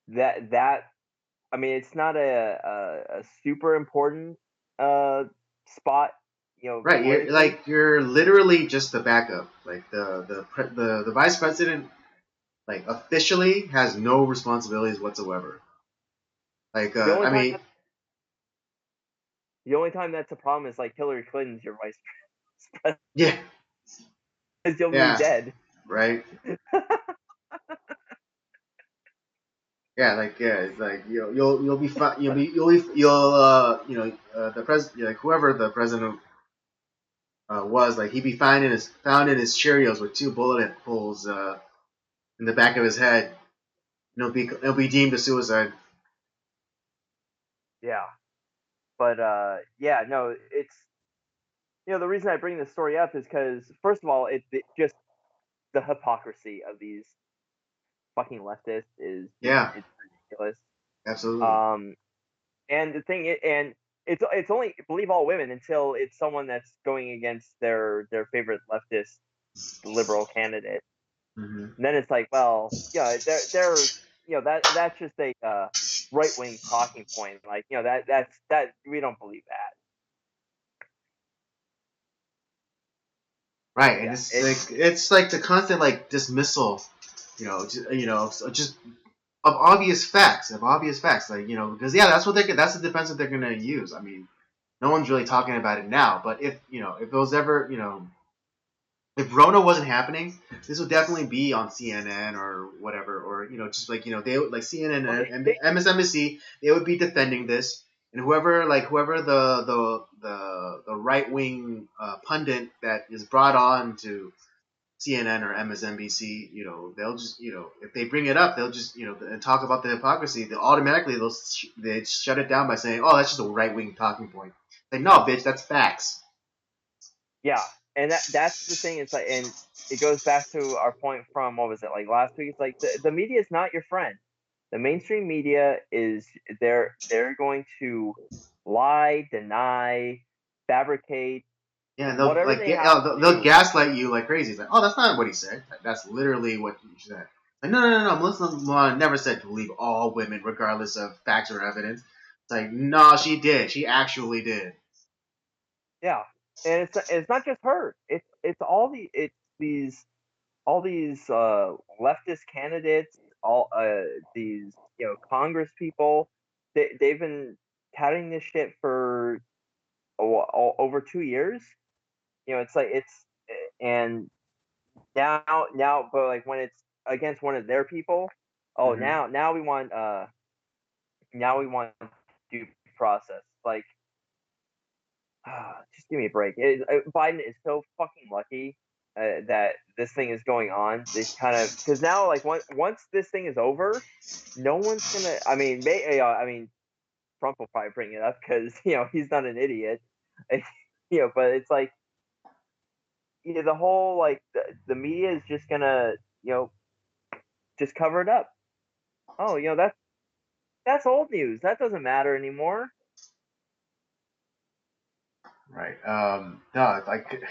that. I mean, it's not a super important spot, Right, politically. you're literally just the backup. Like the vice president, like officially has no responsibilities whatsoever. Like, The only I time mean, that, the only time that's a problem is like Hillary Clinton's your vice president yeah, because you'll be yeah, dead. right, yeah, like yeah, it's like you'll be fine. The president, like whoever the president was, like he'd be found in his Cheerios with two bullet holes in the back of his head. It'll be deemed a suicide. Yeah, but yeah, no, it's the reason I bring this story up is because first of all, it just the hypocrisy of these fucking leftists is just Yeah, it's ridiculous. absolutely. Um, and the thing and it's only believe all women until it's someone that's going against their favorite leftist liberal candidate. Hmm. And then it's like, well, yeah, they're that's just a right wing talking point. Like, that we don't believe that. Right, and Yeah, it's like the constant like dismissal, just of obvious facts, like because that's the defense that they're gonna use. I mean, no one's really talking about it now, but if it was ever if Rona wasn't happening, this would definitely be on CNN or whatever, or just like they would like CNN well, and MSNBC, they would be defending this, and whoever the right wing pundit that is brought on to CNN or MSNBC, they'll just if they bring it up, they'll just and talk about the hypocrisy. They automatically they shut it down by saying, "Oh, that's just a right wing talking point." Like, no, bitch, that's facts. yeah, and that's the thing. It's like, and it goes back to our point from what was it, like last week? It's like the media is not your friend. The mainstream media is they're going to lie, deny, fabricate, Yeah, and whatever they have to they'll do. gaslight you like crazy. It's like, oh, that's not what he said. Like, that's literally what he said. Like, no. Melissa Malone never said to believe all women, regardless of facts or evidence. It's like, no, she did. She actually did. Yeah, and it's not just her. It's these all these leftist candidates, all these Congress people. They've been touting this shit for over 2 years. It's like and now, but like when it's against one of their people, oh Mm-hmm. now we want due process. Like, just give me a break. Biden is so fucking lucky that this thing is going on. They kind of, because now, like, once this thing is over, no one's gonna. I mean, Trump will probably bring it up because he's not an idiot. But it's like the whole like the media is just gonna just cover it up. Oh, that's old news. That doesn't matter anymore. Right. No, like, could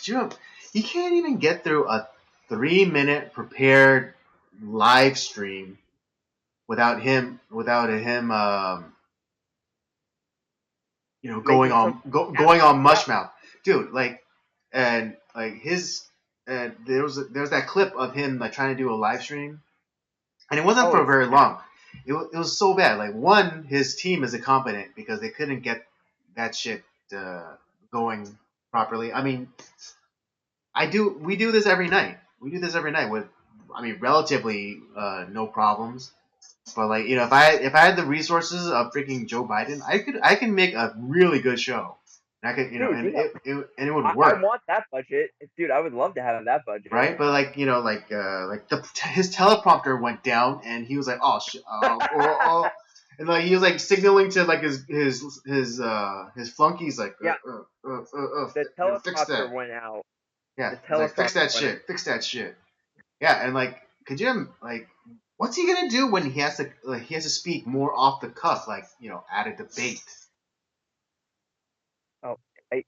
you can't even get through a 3 minute prepared live stream without him, going Making some on going on mushmouth, dude. Like, and like his, and there's that clip of him like trying to do a live stream, and it wasn't oh, for it's very long. It was so bad. Like, one, his team is incompetent because they couldn't get that shit going properly. I mean, we do this every night. We do this every night with, I mean, relatively no problems. But like, if I had the resources of freaking Joe Biden, I can make a really good show. And I could, dude. and it would I work, want that budget, dude. I would love to have that budget. right? But like, his teleprompter went down, and he was like, oh shit, and like he was like signaling to like his flunkies like, Yeah, the fix teleprompter that. went out. Yeah, The he's like, fix that teleprompter went out. shit, fix that shit. Yeah, and like, could you like, what's he gonna do when he has to speak more off the cuff, like at a debate? Oh, I,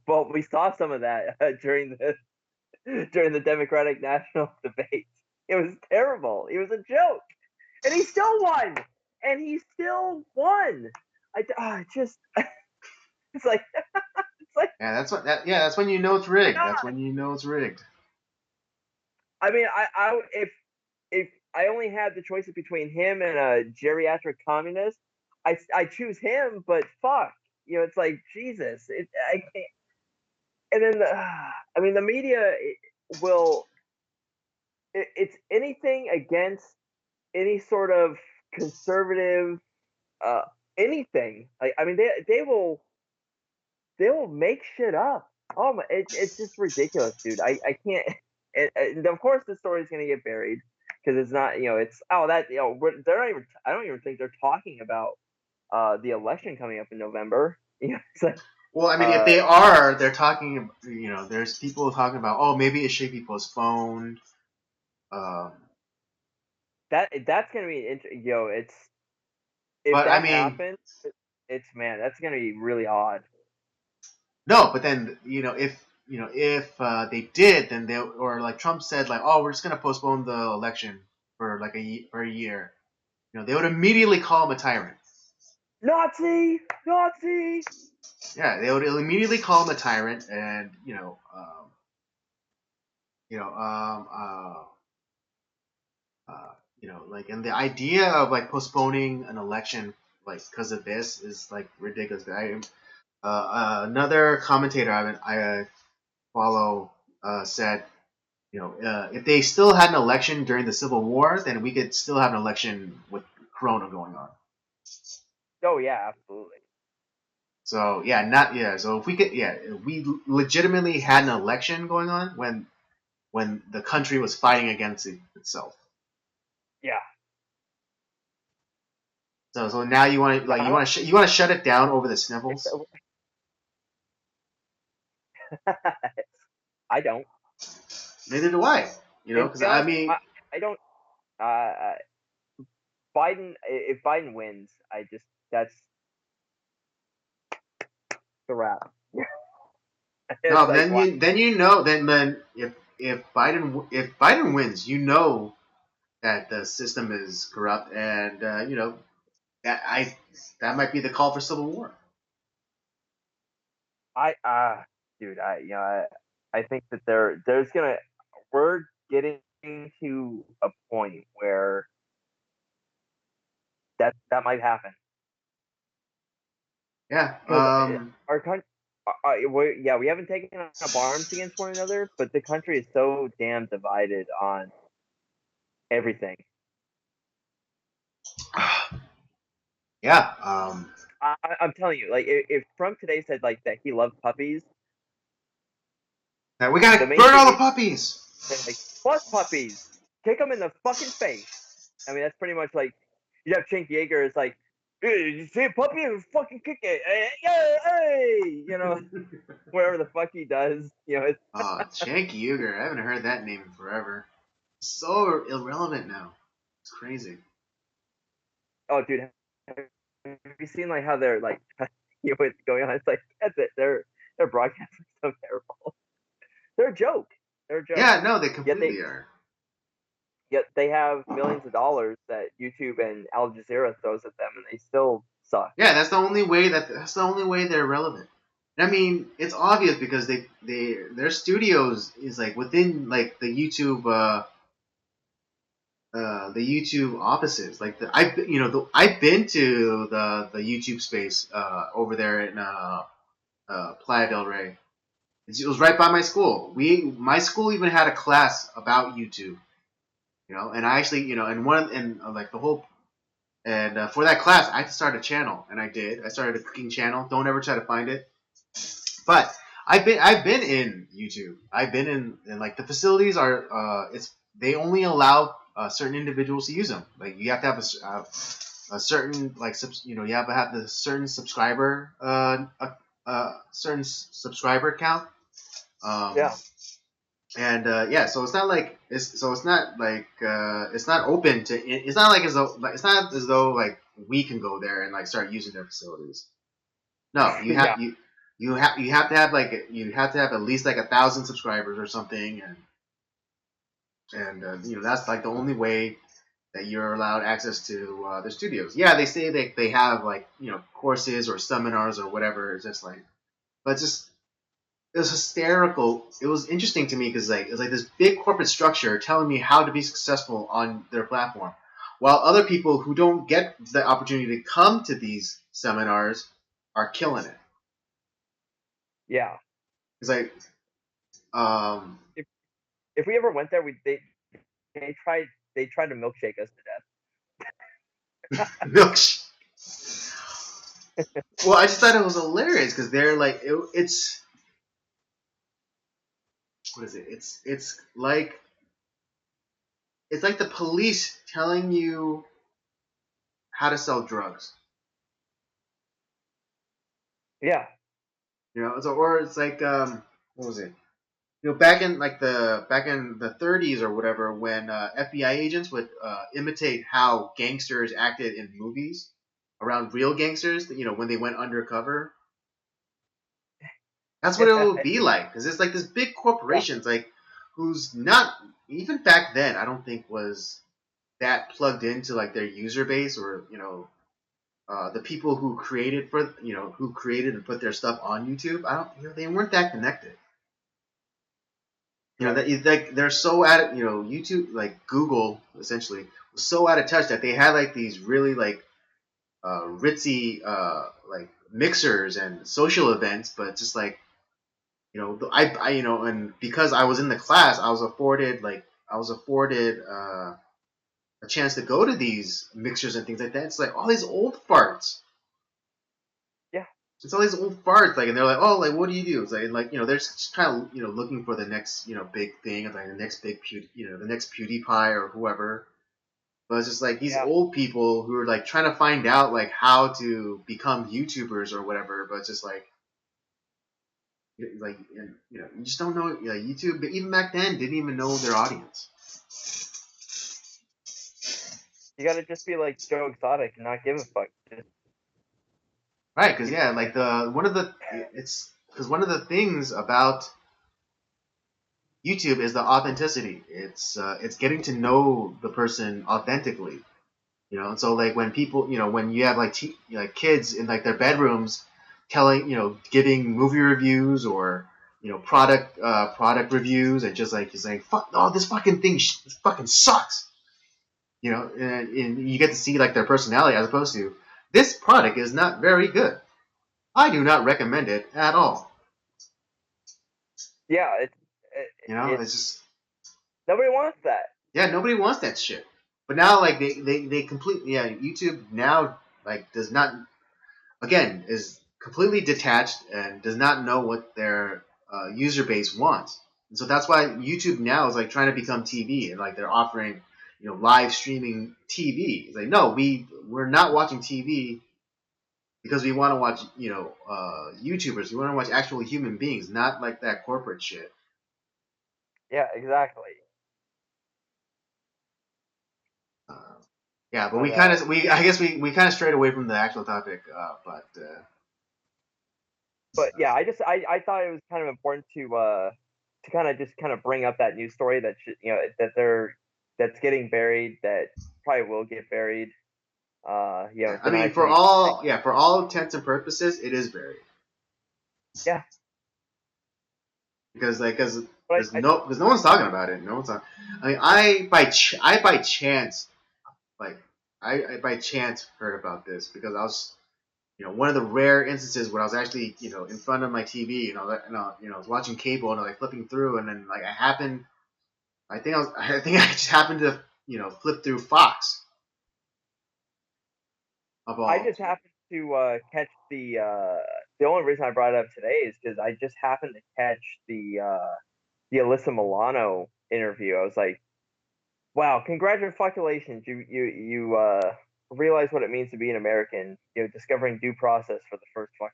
well, we saw some of that during the Democratic national debate. It was terrible. It was a joke, and he still won. And he still won. Just it's like it's like Yeah, that's when you know it's rigged. That's God. when you know it's rigged. I mean, if I only had the choices between him and a geriatric communist, I choose him. But fuck, it's like Jesus. I can't. And then I mean, the media will. It's anything against any sort of conservative, uh, anything. Like, I mean, they will make shit up. Oh my, it's just ridiculous, dude. I can't. And of course, the story is gonna get buried because it's not. It's that. They're not even. I don't even think they're talking about the election coming up in November. It's like Well, I mean, if they are, they're talking. There's people talking about, oh, maybe it should be postponed. Um, that's gonna be it's if but I that mean, happens, it's man, that's gonna be really odd. no. But then if they did, then or like Trump said, like, oh, we're just gonna postpone the election for like for a year. they would immediately call him a tyrant. Nazi, Nazi. Yeah, they would immediately call him a tyrant, and you know, like, and the idea of like postponing an election like because of this is like ridiculous. Another commentator I follow said, if they still had an election during the Civil War, then we could still have an election with Corona going on. Oh yeah, absolutely. So yeah, not yeah. So if we could, yeah, we legitimately had an election going on when the country was fighting against itself. Yeah. So now you want to Yeah, like you want to shut it down over the sniffles. I don't. Neither do I. And to Because be I honest, mean, I don't. Uh, Biden, if Biden wins, that's the wrap. It's no, like, then wow. then if Biden wins, that the system is corrupt, and I that might be the call for civil war. Dude, I think that we're getting to a point where that might happen Yeah. because our country. We haven't taken up arms against one another, but the country is so damn divided on everything. Yeah. I'm telling you, like if Trump today said like that he loved puppies, We the gotta burn mainstream all the media puppies. say like fuck puppies, kick them in the fucking face. I mean that's pretty much like you have Cenk Yeager is like, hey, you see a puppy, fucking kick it, hey, whatever the fuck he does, it's Oh, Cenk Uygur. I haven't heard that name in forever. So irrelevant now. It's crazy. oh dude, have you seen like how they're like what's going on? It's like that's it, their broadcasts are so terrible. They're a joke. They're a joke. Yeah, no, they Yet they completely are. Yet they have millions of dollars that YouTube and Al Jazeera throws at them, and they still suck. Yeah, that's the only way they're relevant. I mean, it's obvious because their studios is like within like the YouTube offices. Like I've been to the YouTube space over there in Playa del Rey. It was right by my school. My school even had a class about YouTube. And I actually like the whole and for that class I had to start a channel, and I did. I started a cooking channel. Don't ever try to find it. But I've been in YouTube. I've been in like the facilities are it's they only allow certain individuals to use them. Like you have to have a certain like you have to have the certain subscriber count. Um, Yeah, and yeah, so it's not open to it's not like as though like, it's not as though like we can go there and like start using their facilities. No, yeah, you have to have like you have to have at least like 1,000 subscribers or something, and that's like the only way that you're allowed access to their studios. Yeah, they say they have like courses or seminars or whatever. It's just like, but it's just it was hysterical. It was interesting to me because like it was like this big corporate structure telling me how to be successful on their platform, while other people who don't get the opportunity to come to these seminars are killing it. yeah. It's like If if we ever went there, they tried they tried to milkshake us to death. milkshake. Well, I just thought it was hilarious because they're like it's what is it? It's like the police telling you how to sell drugs. Yeah, Or it's like what was it? Back in the 30s or whatever, when FBI agents would imitate how gangsters acted in movies around real gangsters. When they went undercover, that's what it would be like. Because it's like this big yeah, corporation. It's like who's not even back then. I don't think was. that plugged into like their user base, or the people who created and put their stuff on YouTube. I don't, they weren't that connected. Right. That like they're so out of, YouTube, like Google essentially was so out of touch that they had like these really like ritzy like mixers and social events, but just like I and because I was in the class, I was afforded a chance to go to these mixers and things like that. It's like all these old farts. Yeah. It's all these old farts, like, and they're like, oh, like, what do you do? It's like they're just kind of, looking for the next, big thing, like the next big, the next PewDiePie or whoever. But it's just like these Yeah. old people who are like trying to find out like how to become YouTubers or whatever. But it's just and, you just don't know. Yeah, YouTube, even back then, didn't even know their audience. You gotta just be like Joe Exotic and not give a fuck. Just Right? Because yeah, like one of the things about YouTube is the authenticity. It's getting to know the person authentically. And so like when people, when you have like kids in like their bedrooms telling, giving movie reviews or product reviews, and just like saying, fuck, oh, this fucking thing this fucking sucks. And you get to see like their personality, as opposed to, this product is not very good. I do not recommend it at all. yeah, It's just, nobody wants that. yeah, nobody wants that shit. But now like they completely, yeah, YouTube now like does not, again, is completely detached and does not know what their user base wants. And so that's why YouTube now is like trying to become TV, and like they're offering, live streaming TV. It's like, no, we're not watching TV because we want to watch, YouTubers. We want to watch actual human beings, not like that corporate shit. Yeah, exactly. Uh, yeah, but But I guess we kind of strayed away from the actual topic. but yeah, I thought it was kind of important to kind of bring up that news story that that's getting buried, that probably will get buried. Yeah, I Then mean, actually, for all intents and purposes, it is buried. yeah. Because like But because no one's talking about it. No one's talking. I mean, I by chance, like I by chance heard about this because I was, one of the rare instances where I was actually, in front of my TV, I was watching cable, and I was like flipping through, and then like I think I just happened to, flip through Fox of I all. just happened to catch the only reason I brought it up today is because I just happened to catch the Alyssa Milano interview. I was like, wow, congratulations! You realize what it means to be an American. Discovering due process for the first fucking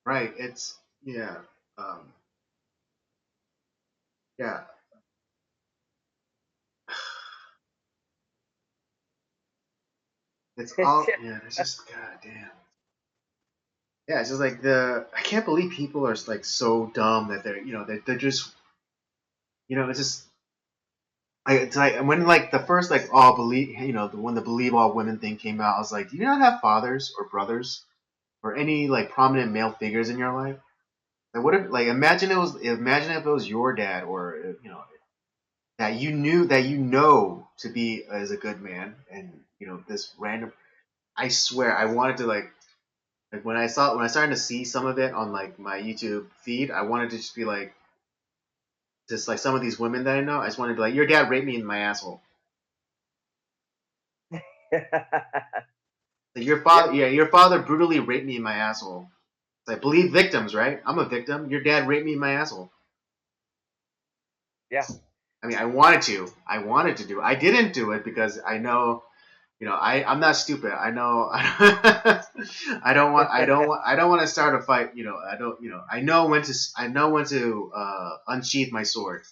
Right. It's, yeah. Um, yeah. It's time. all, yeah. It's just, goddamn. Yeah, it's just like I can't believe people are like so dumb that they're just, it's just, it's like when like the first like all believe, when the believe all women thing came out, I was like, do you not have fathers or brothers or any like prominent male figures in your life? Like, what if, like, imagine if it was your dad, or that you knew, to be as a good man, and this random. I swear, I wanted to like when I started to see some of it on like my YouTube feed, I wanted to just be like, just like some of these women that I know, I just wanted to be like, your dad raped me in my asshole. Like, your father, Yep. yeah, your father brutally raped me in my asshole. It's like, believe victims, right? I'm a victim. Your dad raped me in my asshole. Yeah. I mean, I wanted to do it. I didn't do it because I know, I'm not stupid. I know, I don't want to start a fight. I know when to unsheath my sword.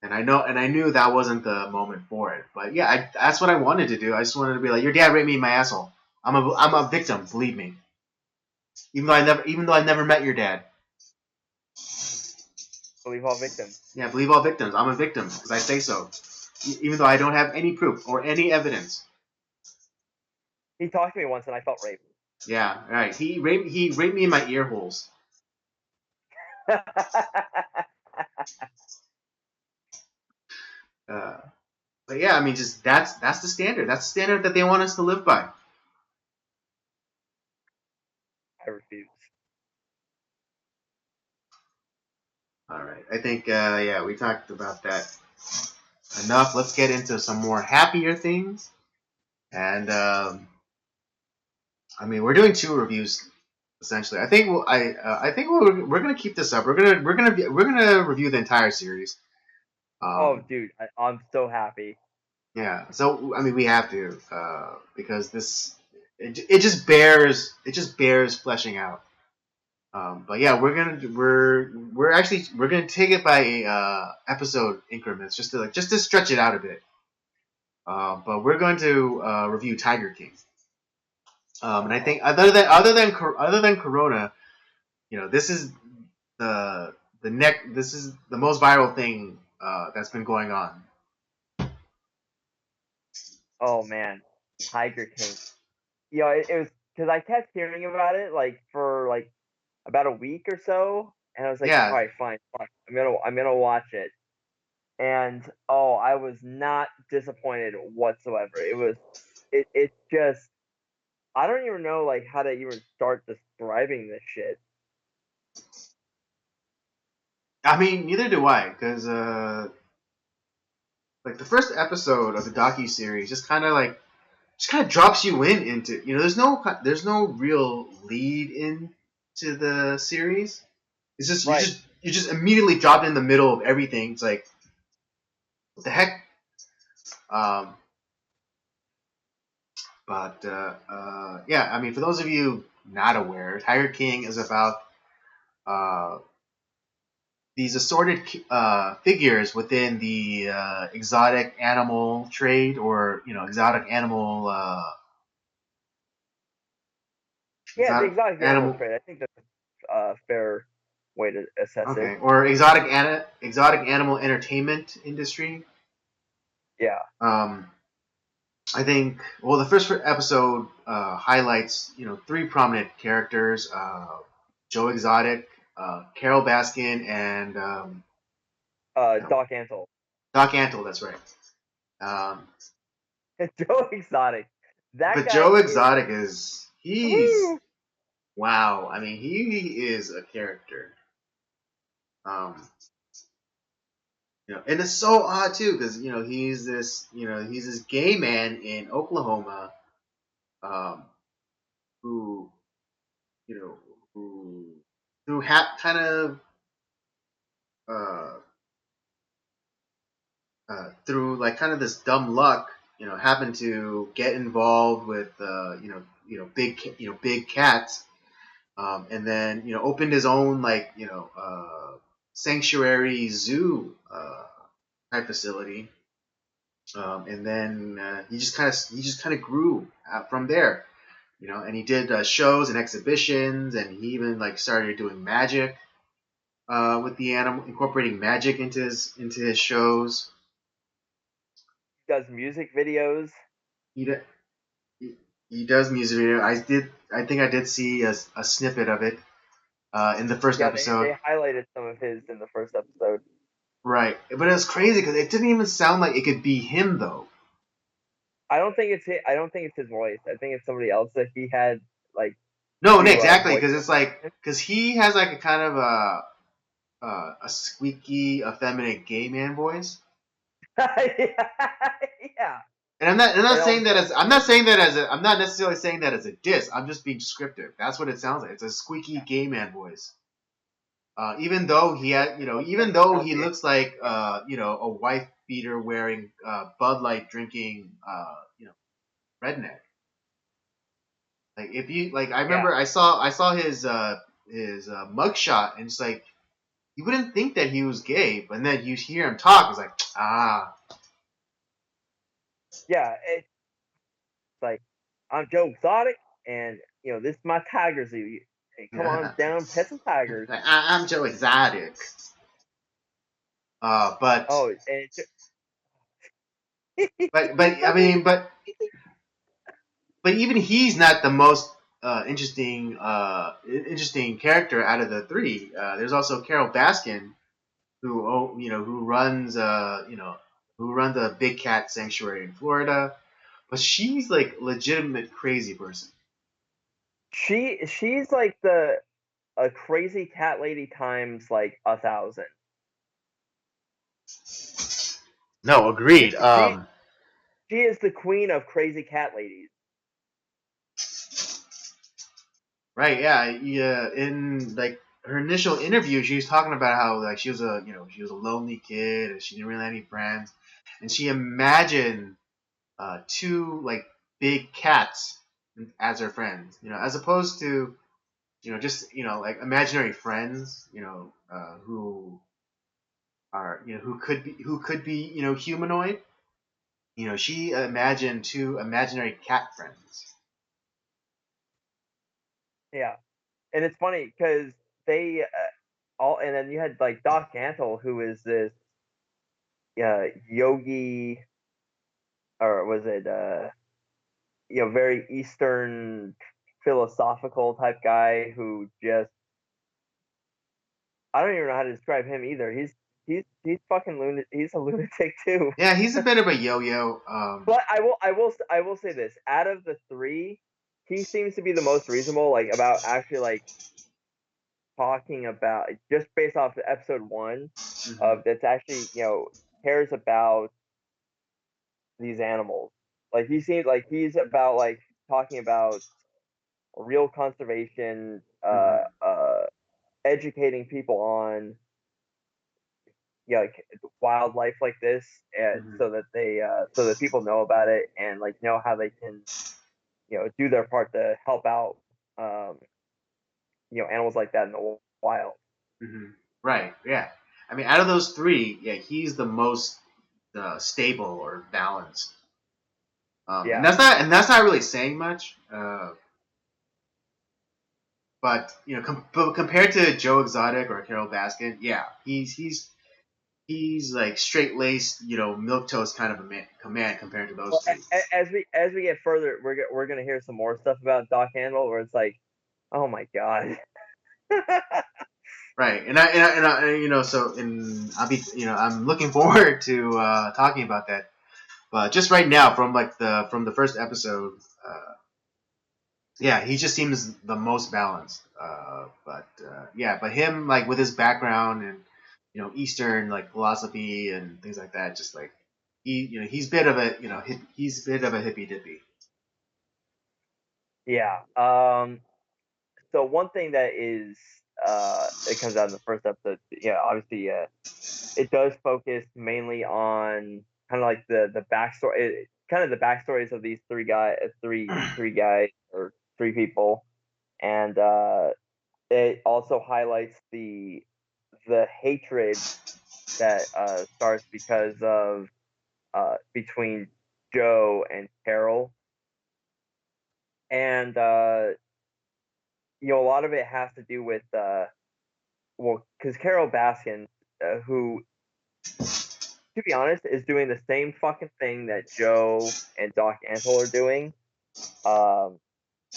And I knew that wasn't the moment for it. But yeah, that's what I wanted to do. I just wanted to be like, your dad raped me in my asshole. I'm a victim, believe me. Even though I never met your dad. Believe all victims. Yeah, believe all victims. I'm a victim because I say so, even though I don't have any proof or any evidence. He talked to me once, and I felt raped. Yeah, right. He raped me in my ear holes. Uh, but yeah, I mean, just that's the standard. That's the standard that they want us to live by. I refuse. All right. I think yeah, we talked about that enough. Let's get into some more happier things. And I mean, we're doing 2 reviews essentially. I think I think we're gonna keep this up. We're gonna review the entire series. Oh, Um, dude, I'm so happy. yeah. So I mean, we have to because this it just bears fleshing out. But yeah, we're gonna take it by episode increments just to stretch it out a bit. But we're going to review Tiger King. And I think other than Corona, this is this is the most viral thing that's been going on. Oh man, Tiger King. It was because I kept hearing about it like for like about a week or so, and I was like, all Yeah, right, fine, fine. I'm gonna watch it. And oh, I was not disappointed whatsoever. It's just I don't even know like how to even start describing this shit. I mean neither do I, because like the first episode of the docu series just kind of drops you into there's no real lead in to the series. It's just Right. you just immediately dropped in the middle of everything. It's like what the heck. Um, but yeah, I mean, for those of you not aware, Tiger King is about uh, these assorted figures within the exotic animal trade, or exotic animal Yeah, the exotic exotic animal animal. trade. I think that's a fair way to assess it. Okay, or exotic animal entertainment industry. Yeah. Um, I think well, the first episode highlights 3 prominent characters: Joe Exotic, Carol Baskin, and Doc Antle. Doc Antle. That's right. Um, Joe Exotic. That but guy Joe is Exotic he's woo! wow. I mean, he is a character. Um, and it's so odd too because he's this gay man in Oklahoma, um, who you know who kind of uh, through like kind of this dumb luck, happened to get involved with big cats, and then opened his own like sanctuary zoo type facility, and then he just kind of grew out from there, and he did shows and exhibitions, and he even like started doing magic with the animal, incorporating magic into his shows. Does music videos. He, he does music video. I think I did see a snippet of it in the first Yeah, episode. they highlighted some of his in the first episode. Right, but it was crazy because it didn't even sound like it could be him though. I don't think it's his voice. I think it's somebody else that he had like No, do exactly, voice because it's over like him. because he has like a kind of a squeaky, effeminate gay man voice. Yeah. And I'm not And saying that also as I'm not saying that as a I'm not necessarily saying that as a diss. I'm just being descriptive. That's what it sounds like. It's a squeaky gay man voice. Even though he had, even though he looks like, a wife beater wearing, Bud Light drinking, redneck. Like if you like, I yeah. remember I saw his mugshot, and it's like you wouldn't think that he was gay, but then you hear him talk, it's like Yeah, it's like I'm Joe Exotic and this is my tiger zoo. Hey, come on yeah, down, pet some tigers. like, I'm Joe Exotic. But Oh, and I mean, but even he's not the most interesting character out of the three. There's also Carol Baskin, who who runs a big cat sanctuary in Florida, but she's like legitimate crazy person. she's like the a crazy cat lady times like 1,000. No, She agreed. she she is the queen of crazy cat ladies. Right, yeah, yeah. In like her initial interview, she was talking about how like she was a lonely kid and she didn't really have any friends, and she imagined two like big cats as her friends, as opposed to just like imaginary friends, who could be humanoid. She imagined two imaginary cat friends. Yeah, and it's funny because they all, and then you had like Doc Antle, who is this yogi, or was it very Eastern philosophical type guy who just, I don't even know how to describe him either. He's fucking lunatic. He's a lunatic too. Yeah, he's a bit of a yo-yo. But I will say this: out of the three, he seems to be the most reasonable. Like about actually like talking about, just based off episode one Mhm, of that's actually cares about these animals. Like he seems like he's about like talking about real conservation, mhm, educating people on like wildlife like this, and mhm, so that people know about it and like know how they can do their part to help out um, animals like that in the wild. mhm. Right. Yeah. I mean, out of those three, yeah, he's the most stable or balanced. And Yeah. that's not really saying much. But but compared to Joe Exotic or Carol Baskin, yeah, he's like straight laced, milk toast kind of a command compared to those Well, two. as we get further, we're gonna hear some more stuff about Doc Handle, where it's like, oh my god. Right, so I'm looking forward to talking about that. But just right now, from the first episode, yeah, he just seems the most balanced. But him like with his background and Eastern like philosophy and things like that, just like he's bit of a he's a bit of a hippy dippy. Yeah. So one thing that is it comes out in the first episode, obviously it does focus mainly on kind of like the backstory, kind of the backstories of these three guys or three people, and it also highlights the hatred that starts because of between Joe and Carol, and a lot of it has to do with well, because Carol Baskin, who, to be honest, is doing the same fucking thing that Joe and Doc Antle are doing. Um,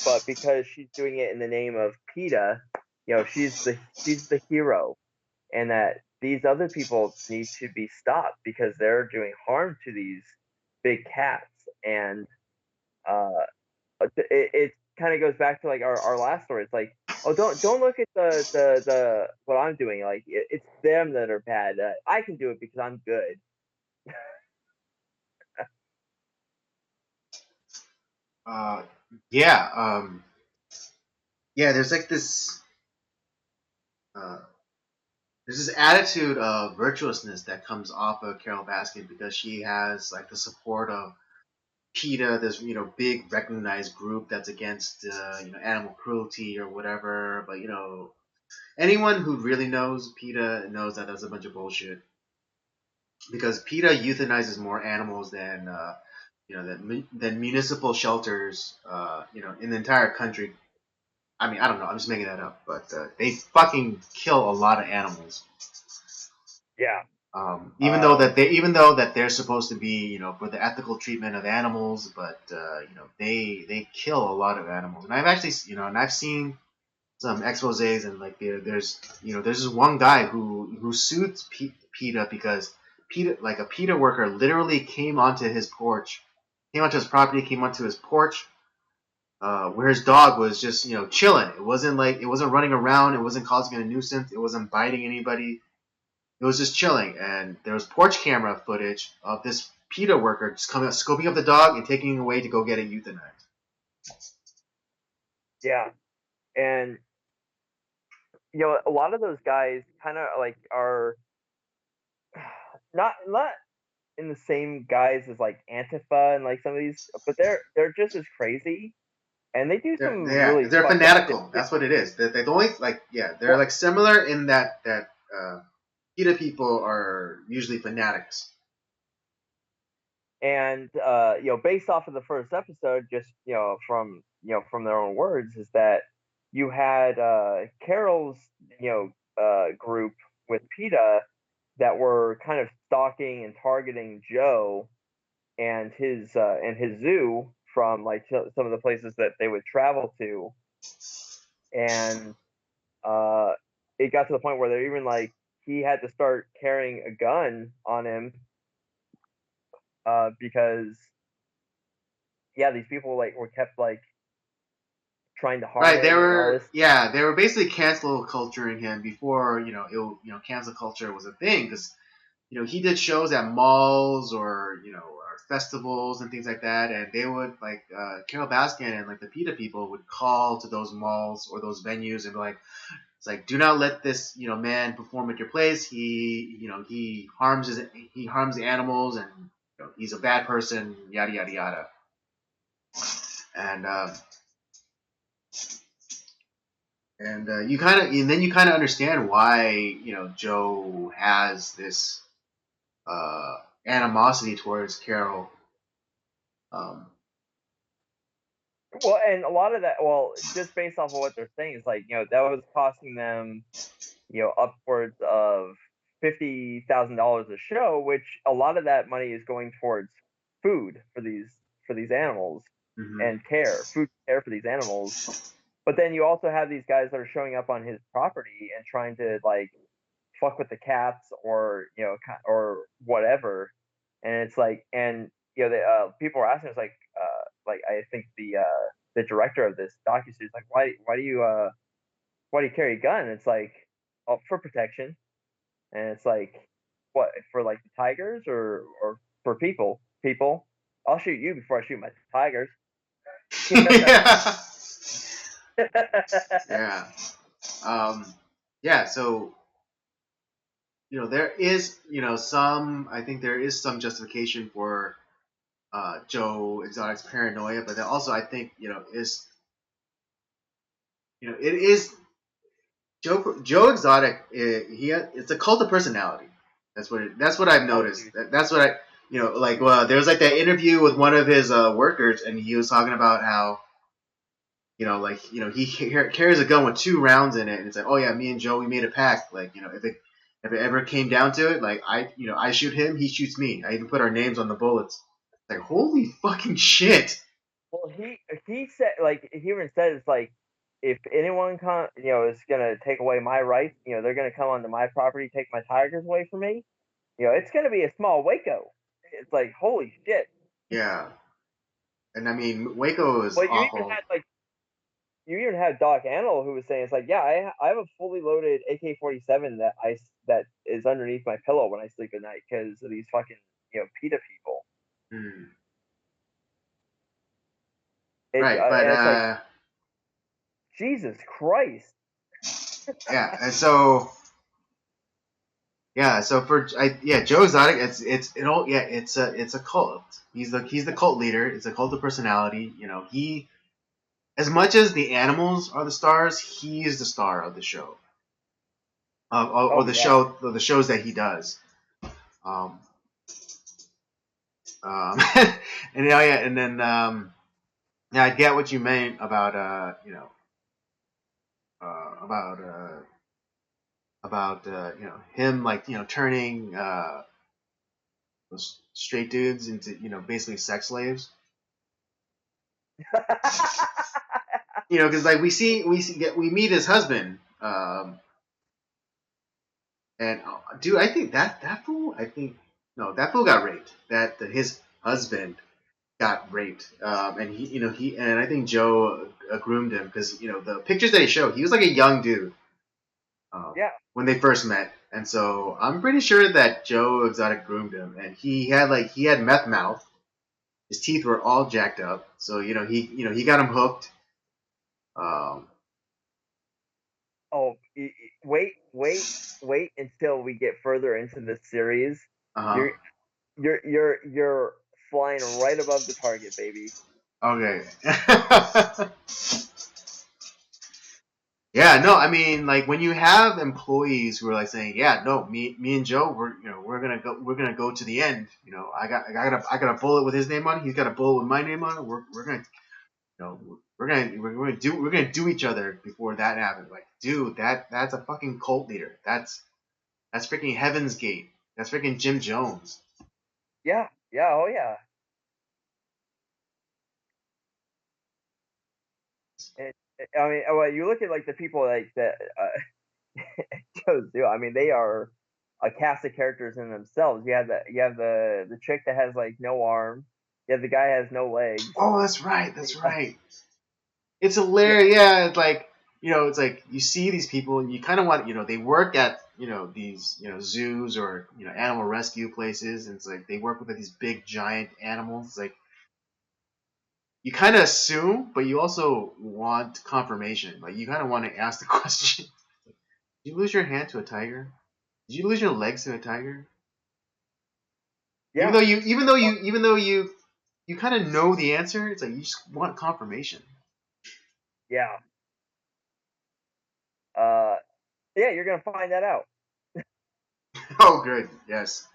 but because she's doing it in the name of PETA, she's the hero, and that these other people need to be stopped because they're doing harm to these big cats. And uh, it kind of goes back to like our last story. It's like, oh, don't look at the what I'm doing. Like it's them that are bad. I can do it because I'm good. Uh, yeah, yeah. Uh, there's this attitude of virtuousness that comes off of Carol Baskin because she has like the support of PETA, this big recognized group that's against animal cruelty or whatever. But anyone who really knows PETA knows that that's a bunch of bullshit because PETA euthanizes more animals than than municipal shelters in the entire country. I mean, I don't know. I'm just making that up, but they fucking kill a lot of animals. Yeah. Even though that they're supposed to be, for the ethical treatment of animals, but they kill a lot of animals. And I've actually, and I've seen some exposés, and like there's this one guy who sued PETA because a PETA worker literally came onto his porch, came onto his property, came onto his porch, where his dog was just chilling. It wasn't running around. It wasn't causing a nuisance. It wasn't biting anybody. It was just chilling, and there was porch camera footage of this PETA worker just coming out, scoping up the dog and taking it away to go get it euthanized. Yeah, and a lot of those guys kind of like are not in the same guise as like Antifa and like some of these, but they're just as crazy, and they do some really They're fucked up shit. fanatical. That's what it is. They only they're like similar in that PETA people are usually fanatics. And based off of the first episode, just from their own words, is that you had Carol's group with PETA that were kind of stalking and targeting Joe and his zoo from like some of the places that they would travel to, and it got to the point where they're even like he had to start carrying a gun on him because these people like were kept like trying to harm Right, him and all this. they were basically cancel culturing him before cancel culture was a thing, because he did shows at malls or or festivals and things like that, and they would like Carol Baskin and like the PETA people would call to those malls or those venues and be like, it's like, do not let this man perform at your place. He harms the animals, and he's a bad person, yada yada yada. And you kind of understand why Joe has this animosity towards Carol. Well, and a lot of that, just based off of what they're saying, is like that was costing them upwards of $50,000 a show, which a lot of that money is going towards food for these animals Mm-hmm. and food care for these animals. But then you also have these guys that are showing up on his property and trying to like fuck with the cats or or whatever, and it's like, and people are asking us like I think the director of this docuseries like why do you carry a gun? And it's like, oh, for protection. And it's like, what, for like the tigers or for people? I'll shoot you before I shoot my tigers. Yeah. Yeah. Yeah. So there is some. I think there is some justification for Joe Exotic's paranoia, but then also I think is it is Joe Exotic. It's a cult of personality. That's what I've noticed. That's what I like. Well, there was like that interview with one of his workers, and he was talking about how he carries a gun with 2 rounds in it, and it's like, oh yeah, me and Joe, we made a pact. Like if it ever came down to it, like I shoot him, he shoots me. I even put our names on the bullets. Like, holy fucking shit. Well, he said, like, he even said, it's like, if anyone is gonna take away my rights, they're gonna come onto my property, take my tigers away from me. It's gonna be a small Waco. It's like, holy shit. Yeah. And I mean, Waco is But awful. you even had Doc Antle who was saying, it's like, yeah, I have a fully loaded AK-47 that is underneath my pillow when I sleep at night because of these fucking PETA people. Hmm. It Right, but and it's like, Jesus Christ. yeah, and so Joe Exotic, it's a cult. He's the cult leader. It's a cult of personality. He, as much as the animals are the stars, he is the star of the show. Or Oh the yeah. shows that he does. Um, and and then I get what you meant about about about him like turning those straight dudes into basically sex slaves. Because like we meet his husband, and dude, I think that fool, no, that fool got raped. His husband got raped, and and I think Joe groomed him because the pictures that he showed, he was like a young dude Yeah. when they first met, and so I'm pretty sure that Joe Exotic groomed him, and he had meth mouth. His teeth were all jacked up, so he got him hooked. Um, Oh, wait until we get further into the series. uh You're you're flying right above the target, baby. huh. Okay. Yeah, no, I mean, like when you have employees who are like saying, "Yeah, no, me and Joe, we're gonna go to the end." I got a bullet with his name on it. He's got a bullet with my name on it. We're gonna, we're gonna do each other before that happens. Like, dude, that's a fucking cult leader. That's freaking Heaven's Gate. That's freaking Jim Jones. Yeah, yeah, oh yeah. And, I mean, well, you look at like the people like that shows do. I mean, they are a cast of characters in themselves. You have the chick that has like no arm. You have the guy that has no legs. Oh, that's right. That's Yeah, right. It's yeah, hilarious. Yeah, it's like it's like you see these people and you kind of want they work at these zoos or animal rescue places, and it's like they work with these big giant animals. It's like you kind of assume, but you also want confirmation. Like you kind of want to ask the question: Did you lose your hand to a tiger? Did you lose your legs to a tiger? yeah, Even though you kind of know the answer, it's like you just want confirmation. yeah. Uh, yeah, you're gonna find that out. Oh, good. Yes.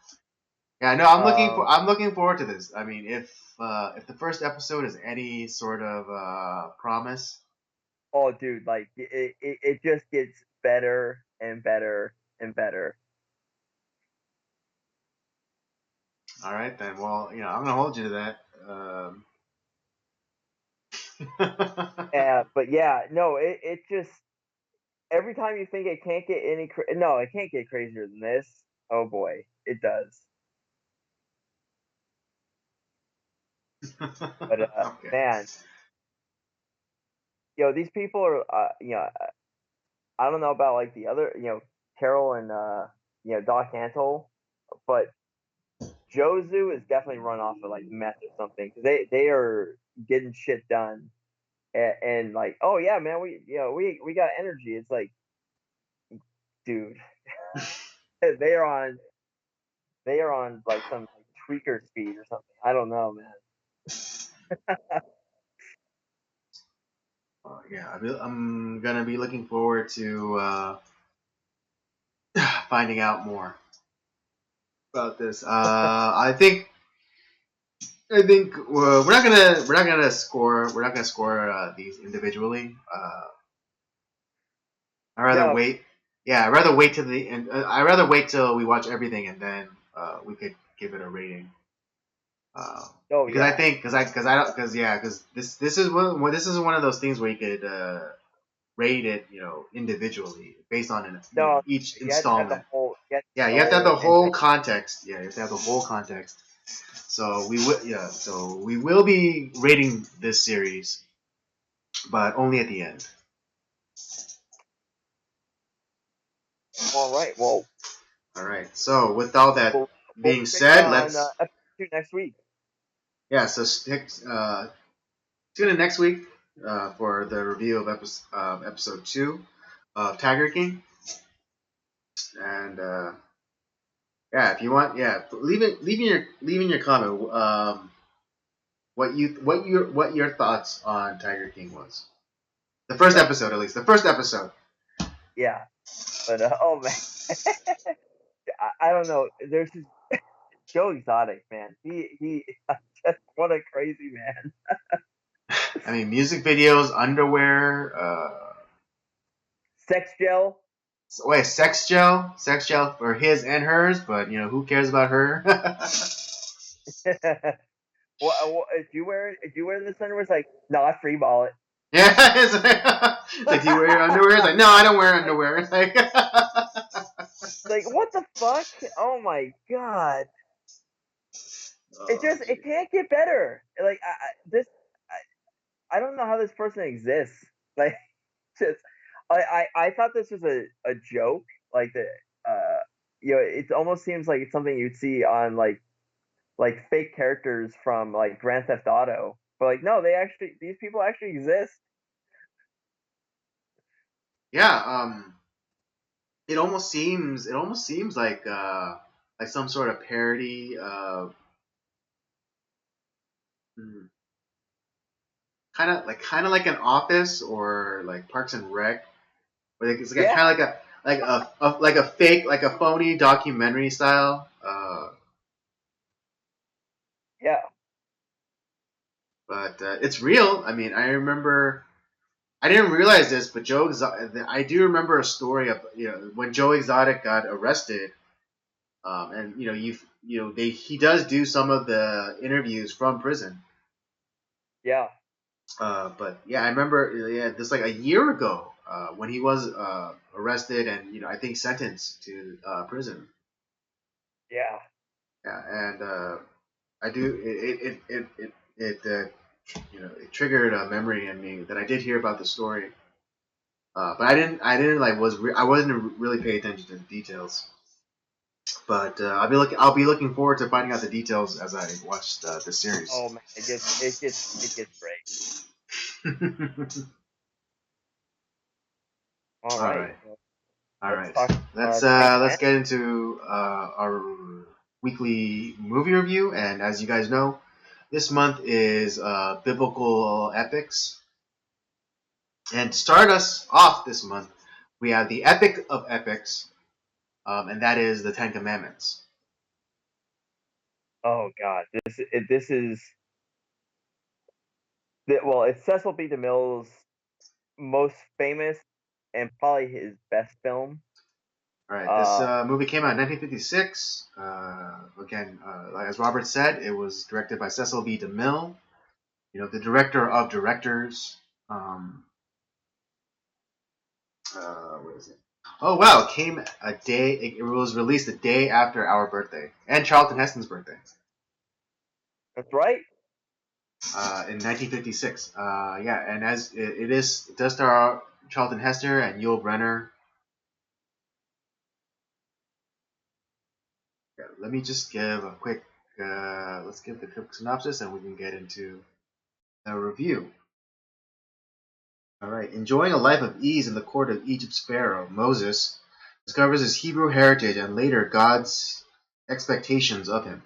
Yeah, no, Um, I'm looking forward to this. I mean, if the first episode is any sort of promise, oh, dude, like it just gets better and better and better. all right then. Well, I'm gonna hold you to that. But yeah, no, it just every time you think it can't get no, it can't get crazier than this. Oh boy, it does. But Okay. man, these people are I don't know about like the other Carol and Doc Antle, but Jozu is definitely run off of like meth or something because they are getting shit done and like oh yeah man we got energy. It's like dude they are on they are on like some like tweaker speed or something. I don't know, man. Yeah, I'm gonna be looking forward to finding out more about this. we're not gonna score these individually. I rather No, wait. Yeah, I'd rather wait till the end. I'd rather wait till we watch everything and then we could give it a rating. oh Because I yeah, think because I don't because this is one of those things where you could rate it individually based on no, each you had to have the installment. whole Yeah, you have to have the whole whole entire context. Yeah, you have to have the whole context. So we will be rating this series, but only at the end. all right. Well, All right. So with all that we'll we'll being check in said, on let's episode 2 next week. yeah. So tune in next week for the review of episode 2 of Tiger King, and yeah, if you want, yeah, leaving your comment. What your thoughts on Tiger King was the first Yep. episode, at least the first episode. Yeah. But oh man, I don't know. There's this Joe Exotic, man. He just what a crazy man. I mean, music videos, underwear, Sex gel. Wait, sex gel for his and hers, but who cares about her? What if you wear this underwear? It's like, no, I free ball it. Yeah, it's like, do you wear your underwear? It's like, no, I don't wear underwear. It's like, Like, what the fuck? Oh my god! oh, It geez. can't get better. Like, I don't know how this person exists. Like, just I thought this was a joke. Like the it almost seems like it's something you'd see on like fake characters from like Grand Theft Auto. But like, no, these people actually exist. Yeah. It almost seems like some sort of parody of kind of like an Office or like Parks and Rec, where it's like Yeah, kind of like a fake, like a phony documentary style. yeah. But it's real. I mean, I remember. I didn't realize this, but I do remember a story of when Joe Exotic got arrested, and he does do some of the interviews from prison. Yeah, But yeah, I remember this like a year ago when he was arrested and I think sentenced to prison. yeah. Yeah, and I do it triggered a memory in me that I did hear about the story. But I didn't like I wasn't really paying attention to the details. But I'll be looking forward to finding out the details as I watch the series. Oh man, it gets great. All All right, right, well, all let's right. talk Tank Let's Man. get into our weekly movie review. And as you guys know, this month is biblical epics. And to start us off this month, we have the epic of epics, and that is the Ten Commandments. Oh god, this is well, it's Cecil B. DeMille's most famous and probably his best film. All right, this Uh, movie came out in 1956. Again, like as Robert said, it was directed by Cecil B. DeMille, the director of directors. Um, what is it? Oh wow! It came a day. It was released a day after our birthday and Charlton Heston's birthday that's right. in 1956. Yeah, and it does star Charlton Heston and Yul Brynner. Yeah, let me just give a quick. Let's give the quick synopsis, and we can get into the review. All right. Enjoying a life of ease in the court of Egypt's pharaoh, Moses discovers his Hebrew heritage and later God's expectations of him.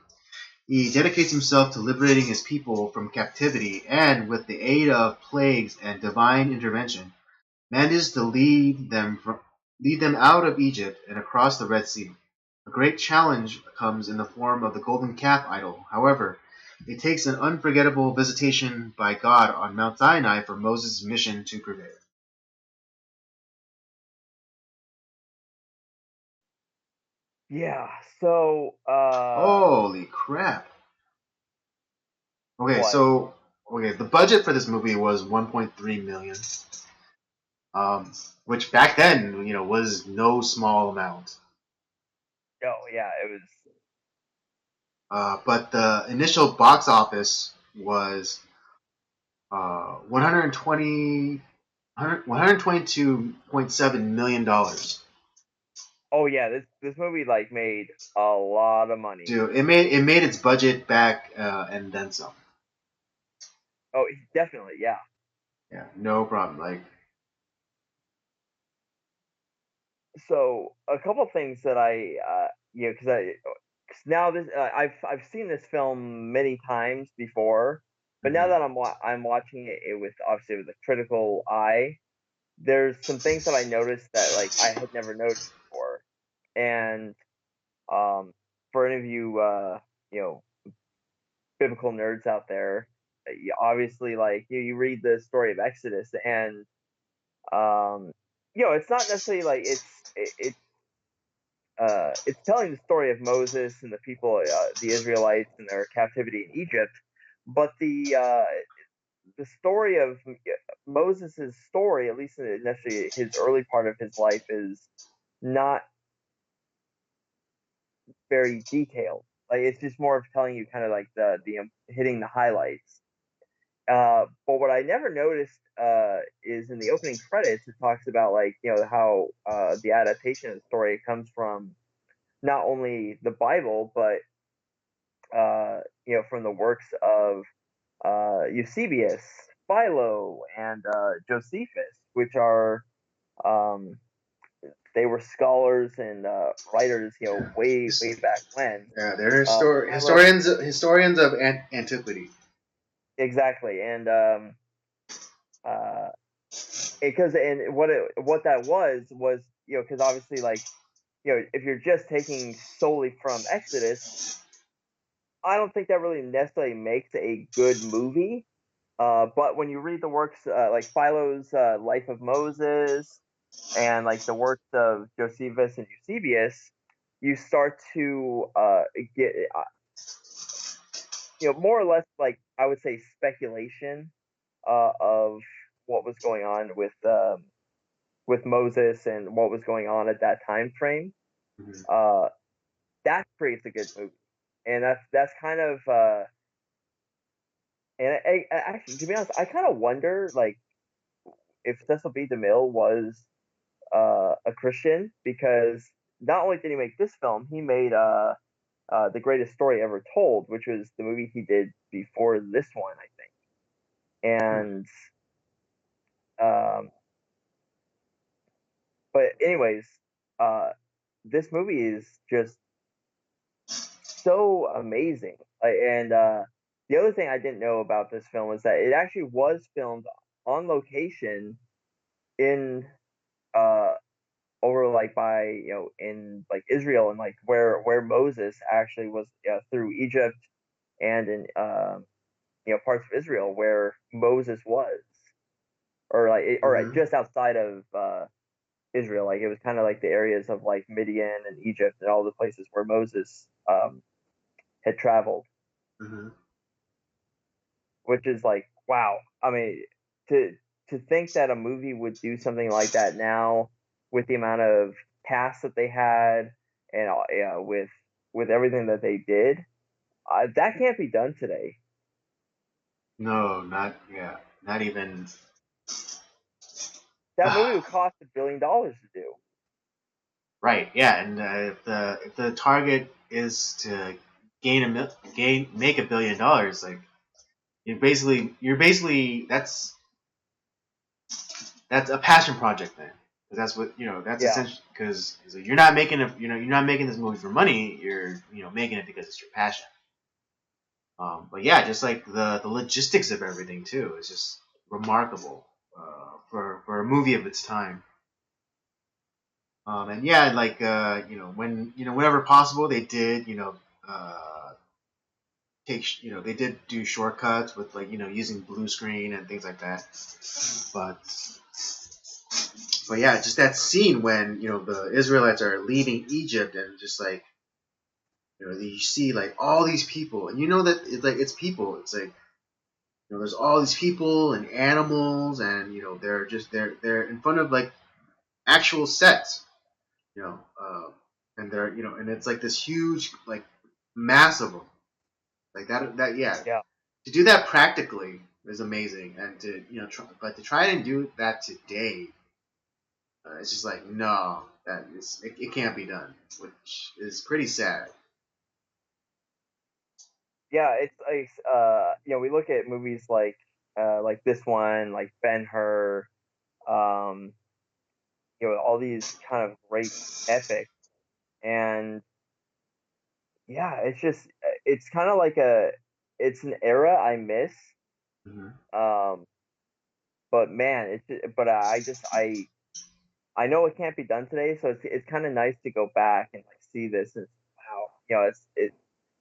He dedicates himself to liberating his people from captivity and, with the aid of plagues and divine intervention, manages to lead them out of Egypt and across the Red Sea. A great challenge comes in the form of the golden calf idol. However, it takes an unforgettable visitation by God on Mount Sinai for Moses' mission to prevail. Yeah. So, Holy crap! Okay, what? so the budget for this movie was 1.3 million, um, which back then was no small amount. Oh, yeah. It was. But the initial box office was 120 $122.7 million. Oh, yeah. This movie like made a lot of money. Dude, it made its budget back and then some. Oh, definitely. Yeah. Yeah, no problem. Like, So a couple things that because cause now this I've seen this film many times before, but now mhm. that I'm watching it with obviously with a critical eye, there's some things that I noticed that like I had never noticed before, and um, for any of you you know biblical nerds out there, you obviously like you read the story of Exodus and um, it's not necessarily like it's telling the story of Moses and the people, the Israelites, and their captivity in Egypt. But the story of Moses' story, at least initially his early part of his life, is not very detailed. Like it's just more of telling you kind of like the hitting the highlights. But what I never noticed is in the opening credits, it talks about like how the adaptation of the story comes from not only the Bible, but from the works of Eusebius, Philo, and Josephus, which are um, they were scholars and writers, way back when. Yeah, they're Philo, historians of antiquity. exactly, and uh, because what that was because obviously like if you're just taking solely from Exodus, I don't think that really necessarily makes a good movie. But when you read the works like Philo's Life of Moses and like the works of Josephus and Eusebius, you start to get more or less like I would say speculation of what was going on with Moses and what was going on at that time frame. Mm-hmm. That creates a good movie, and that's kind of and actually, to be honest, I kind of wonder like if Cecil B. DeMille was a Christian, because not only did he make this film, he made The Greatest Story Ever Told, which was the movie he did before this one, I think. And um, but anyways, uh, this movie is just so amazing. And the other thing I didn't know about this film is that it actually was filmed on location in uh over like by in like Israel, and like where Moses actually was through Egypt, and in parts of Israel where Moses was, or Mm-hmm. just outside of Israel. Like it was kind of like the areas of like Midian and Egypt and all the places where Moses had traveled, Mm-hmm. which is like wow. I mean, to to think that a movie would do something like that now with the amount of casts that they had and yeah, with everything that they did, that can't be done today. No, not even. That movie would cost $1 billion to do. Right, yeah, and if the target is to make $1 billion, like you're basically that's a passion project then. 'Cause that's what that's Yeah, essential. Because you're not making you're not making this movie for money. You're making it because it's your passion. But yeah, just like the logistics of everything too is just remarkable for a movie of its time. And yeah, like when whenever possible, they did uh, they did do shortcuts with like using blue screen and things like that. But yeah, just that scene when the Israelites are leaving Egypt and just like you see like all these people, and that it's like it's people. It's like there's all these people and animals, and they're in front of like actual sets, and they're and it's like this huge like mass of them, like that yeah, yeah, to do that practically is amazing, and to but to try and do that today, it's just like no, it can't be done, which is pretty sad. yeah. It's like we look at movies like this one, like Ben Hur, um, all these kind of great epics, and yeah, it's just it's kind of like it's an era I miss. Mm-hmm. Um, but man, but I know it can't be done today, so it's kind of nice to go back and like see this and wow, it's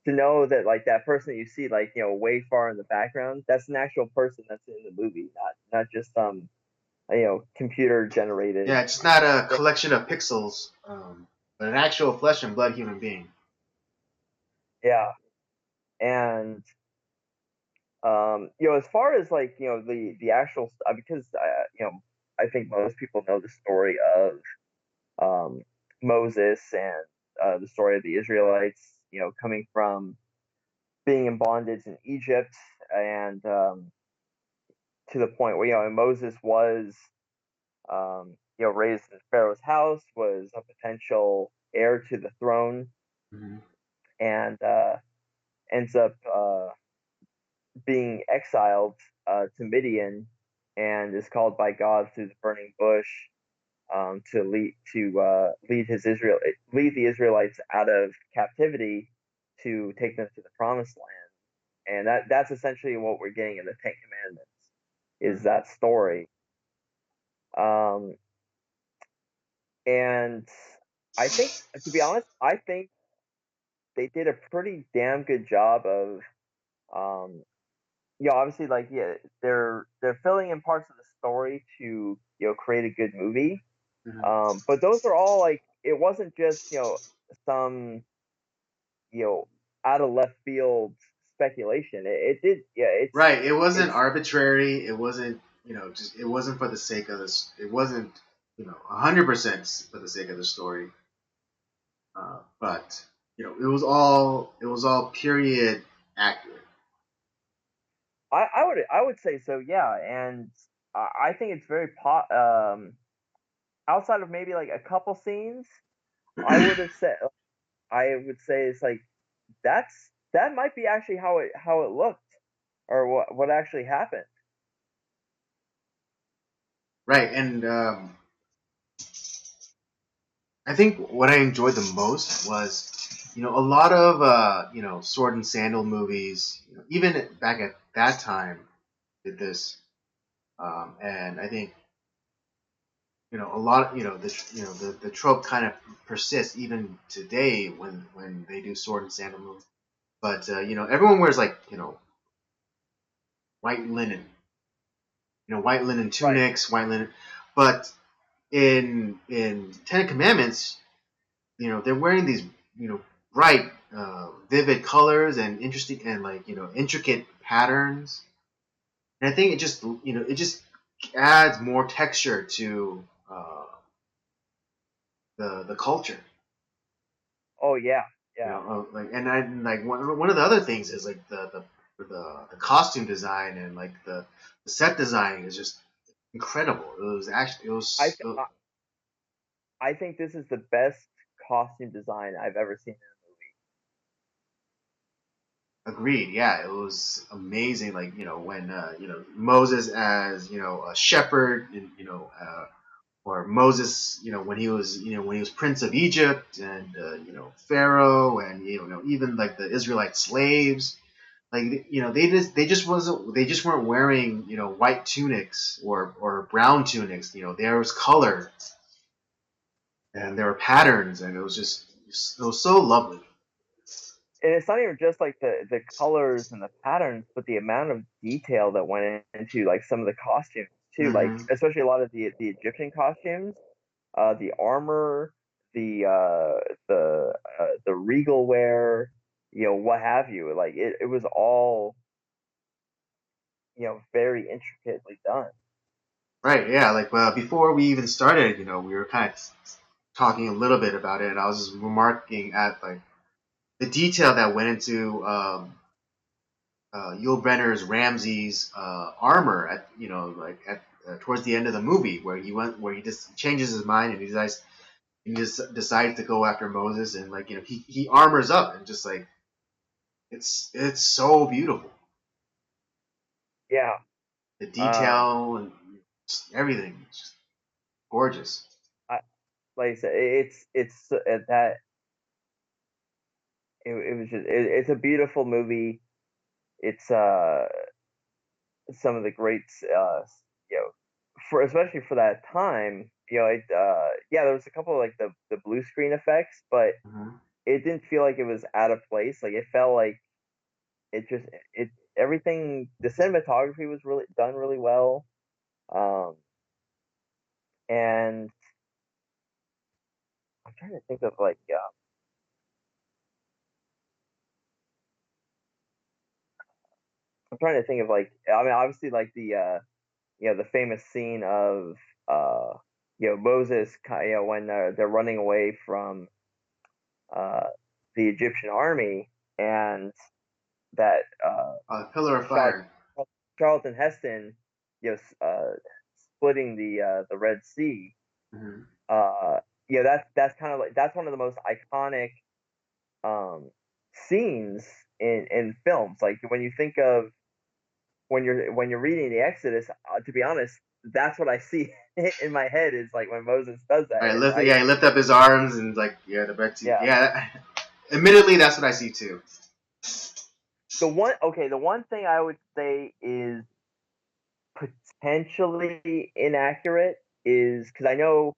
to know that like that person that you see like way far in the background, that's an actual person that's in the movie, not just computer generated. Yeah, it's not a collection of pixels, but an actual flesh and blood human being. Yeah, and as far as like the actual because I think most people know the story of Moses and the story of the Israelites, coming from being in bondage in Egypt and to the point where Moses was raised in Pharaoh's house, was a potential heir to the throne, Hmm. and ends up being exiled to Midian, and is called by God through the burning bush to lead the Israelites out of captivity to take them to the promised land. And that's essentially what we're getting in the Ten Commandments is that story. Um, and I think, to be honest, I think they did a pretty damn good job of, um, obviously, like, yeah, they're filling in parts of the story to create a good movie. Hmm. But those are all like it wasn't just some you know out of left field speculation. It did, yeah. Right. It wasn't It's arbitrary. It wasn't, just it wasn't for the sake of this. It wasn't, 100% for the sake of the story. But it was all period accurate. I would say so, yeah. And I think it's very outside of maybe like a couple scenes. I would have said I would say it's like that might be actually how it looked or what actually happened. Right. And I think what I enjoyed the most was, a lot of sword and sandal movies, even back at that time did this, and I think a lot, the trope kind of persists even today when they do sword and sandal movies. But everyone wears like white linen, white linen Right. tunics, white linen, but in Ten Commandments, they're wearing these bright, vivid colors and interesting and like intricate patterns. And I think it just adds more texture to the culture. Oh yeah, yeah. Like and I like one of the other things is like the costume design and like the set design is just incredible. It was actually it I was I think this is the best costume design I've ever seen. agreed. Yeah, it was amazing. Like when Moses as a shepherd, and or Moses, when he was Prince of Egypt, and Pharaoh, and even like the Israelite slaves. Like they just weren't wearing white tunics or brown tunics. There was color and there were patterns, and it was so lovely. And it's not even just like the colors and the patterns, but the amount of detail that went into like some of the costumes too. Like Hmm. especially a lot of the Egyptian costumes, the armor, the regal wear, what have you. Like it was all very intricately done. Right? Yeah. Like before we even started, we were kind of talking a little bit about it, and I was just remarking at like the detail that went into Yul Brenner's Ramsey's armor at like at towards the end of the movie where he just changes his mind and he decides to go after Moses, and like he armors up and just like it's so beautiful, Yeah. the Um. detail and just everything, it's just gorgeous. I, like I said, it's that it was it's a beautiful movie. It's some of the greats, you know, for especially for that time. Yeah, there was a couple of like the blue screen effects, but Hmm. it didn't feel like it was out of place. Like it felt like it just everything. The cinematography was really done really well. Um, and I'm trying to think of like I'm trying to think of like I mean obviously like the the famous scene of uh Moses when they're running away from uh the Egyptian army, and that Pillar of Char- Fire. Charlton Heston splitting the Red Sea. Hmm. That's kind of like that's one of the most iconic um scenes in films. Like when you think of when you're reading the Exodus, to be honest, that's what I see in my head is like when Moses does that, Right, and lift, yeah, he lift up his arms and like, yeah, the Red Sea. yeah. Yeah, admittedly, that's what I see too. The one thing I would say is potentially inaccurate is because I know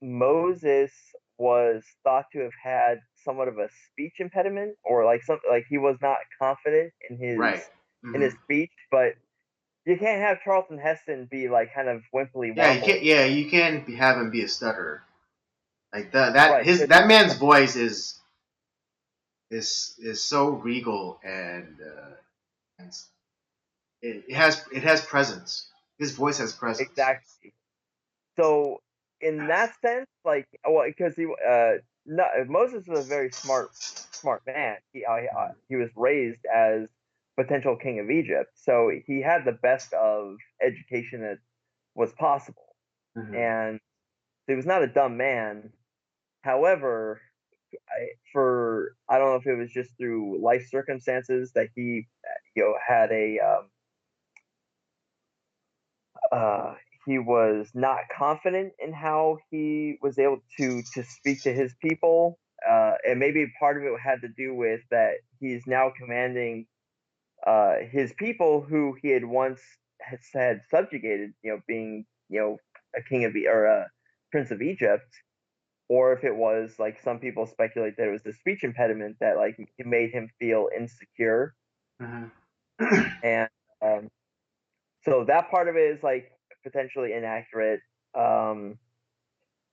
Moses was thought to have had somewhat of a speech impediment, or like something like he was not confident Right. in Hmm. his speech, but you can't have Charlton Heston be like kind of wimpily Yeah, you can't. wobbly. Yeah, you can't have him be a stutterer. Like Right. that man's voice is so regal and it has presence. His voice has presence. Exactly. So in that sense, like, well, because no, Moses was a very smart man. He was raised as potential king of Egypt, so he had the best of education that was possible, Hmm. and he was not a dumb man. However, I don't know if it was just through life circumstances that he had uh, he was not confident in how he was able to speak to his people, and maybe part of it had to do with that he's now commanding his people who he had once had subjugated, being a king of or a prince of Egypt, or if it was like some people speculate that it was the speech impediment that like it made him feel insecure, Hmm. and um, so that part of it is like potentially inaccurate. Um,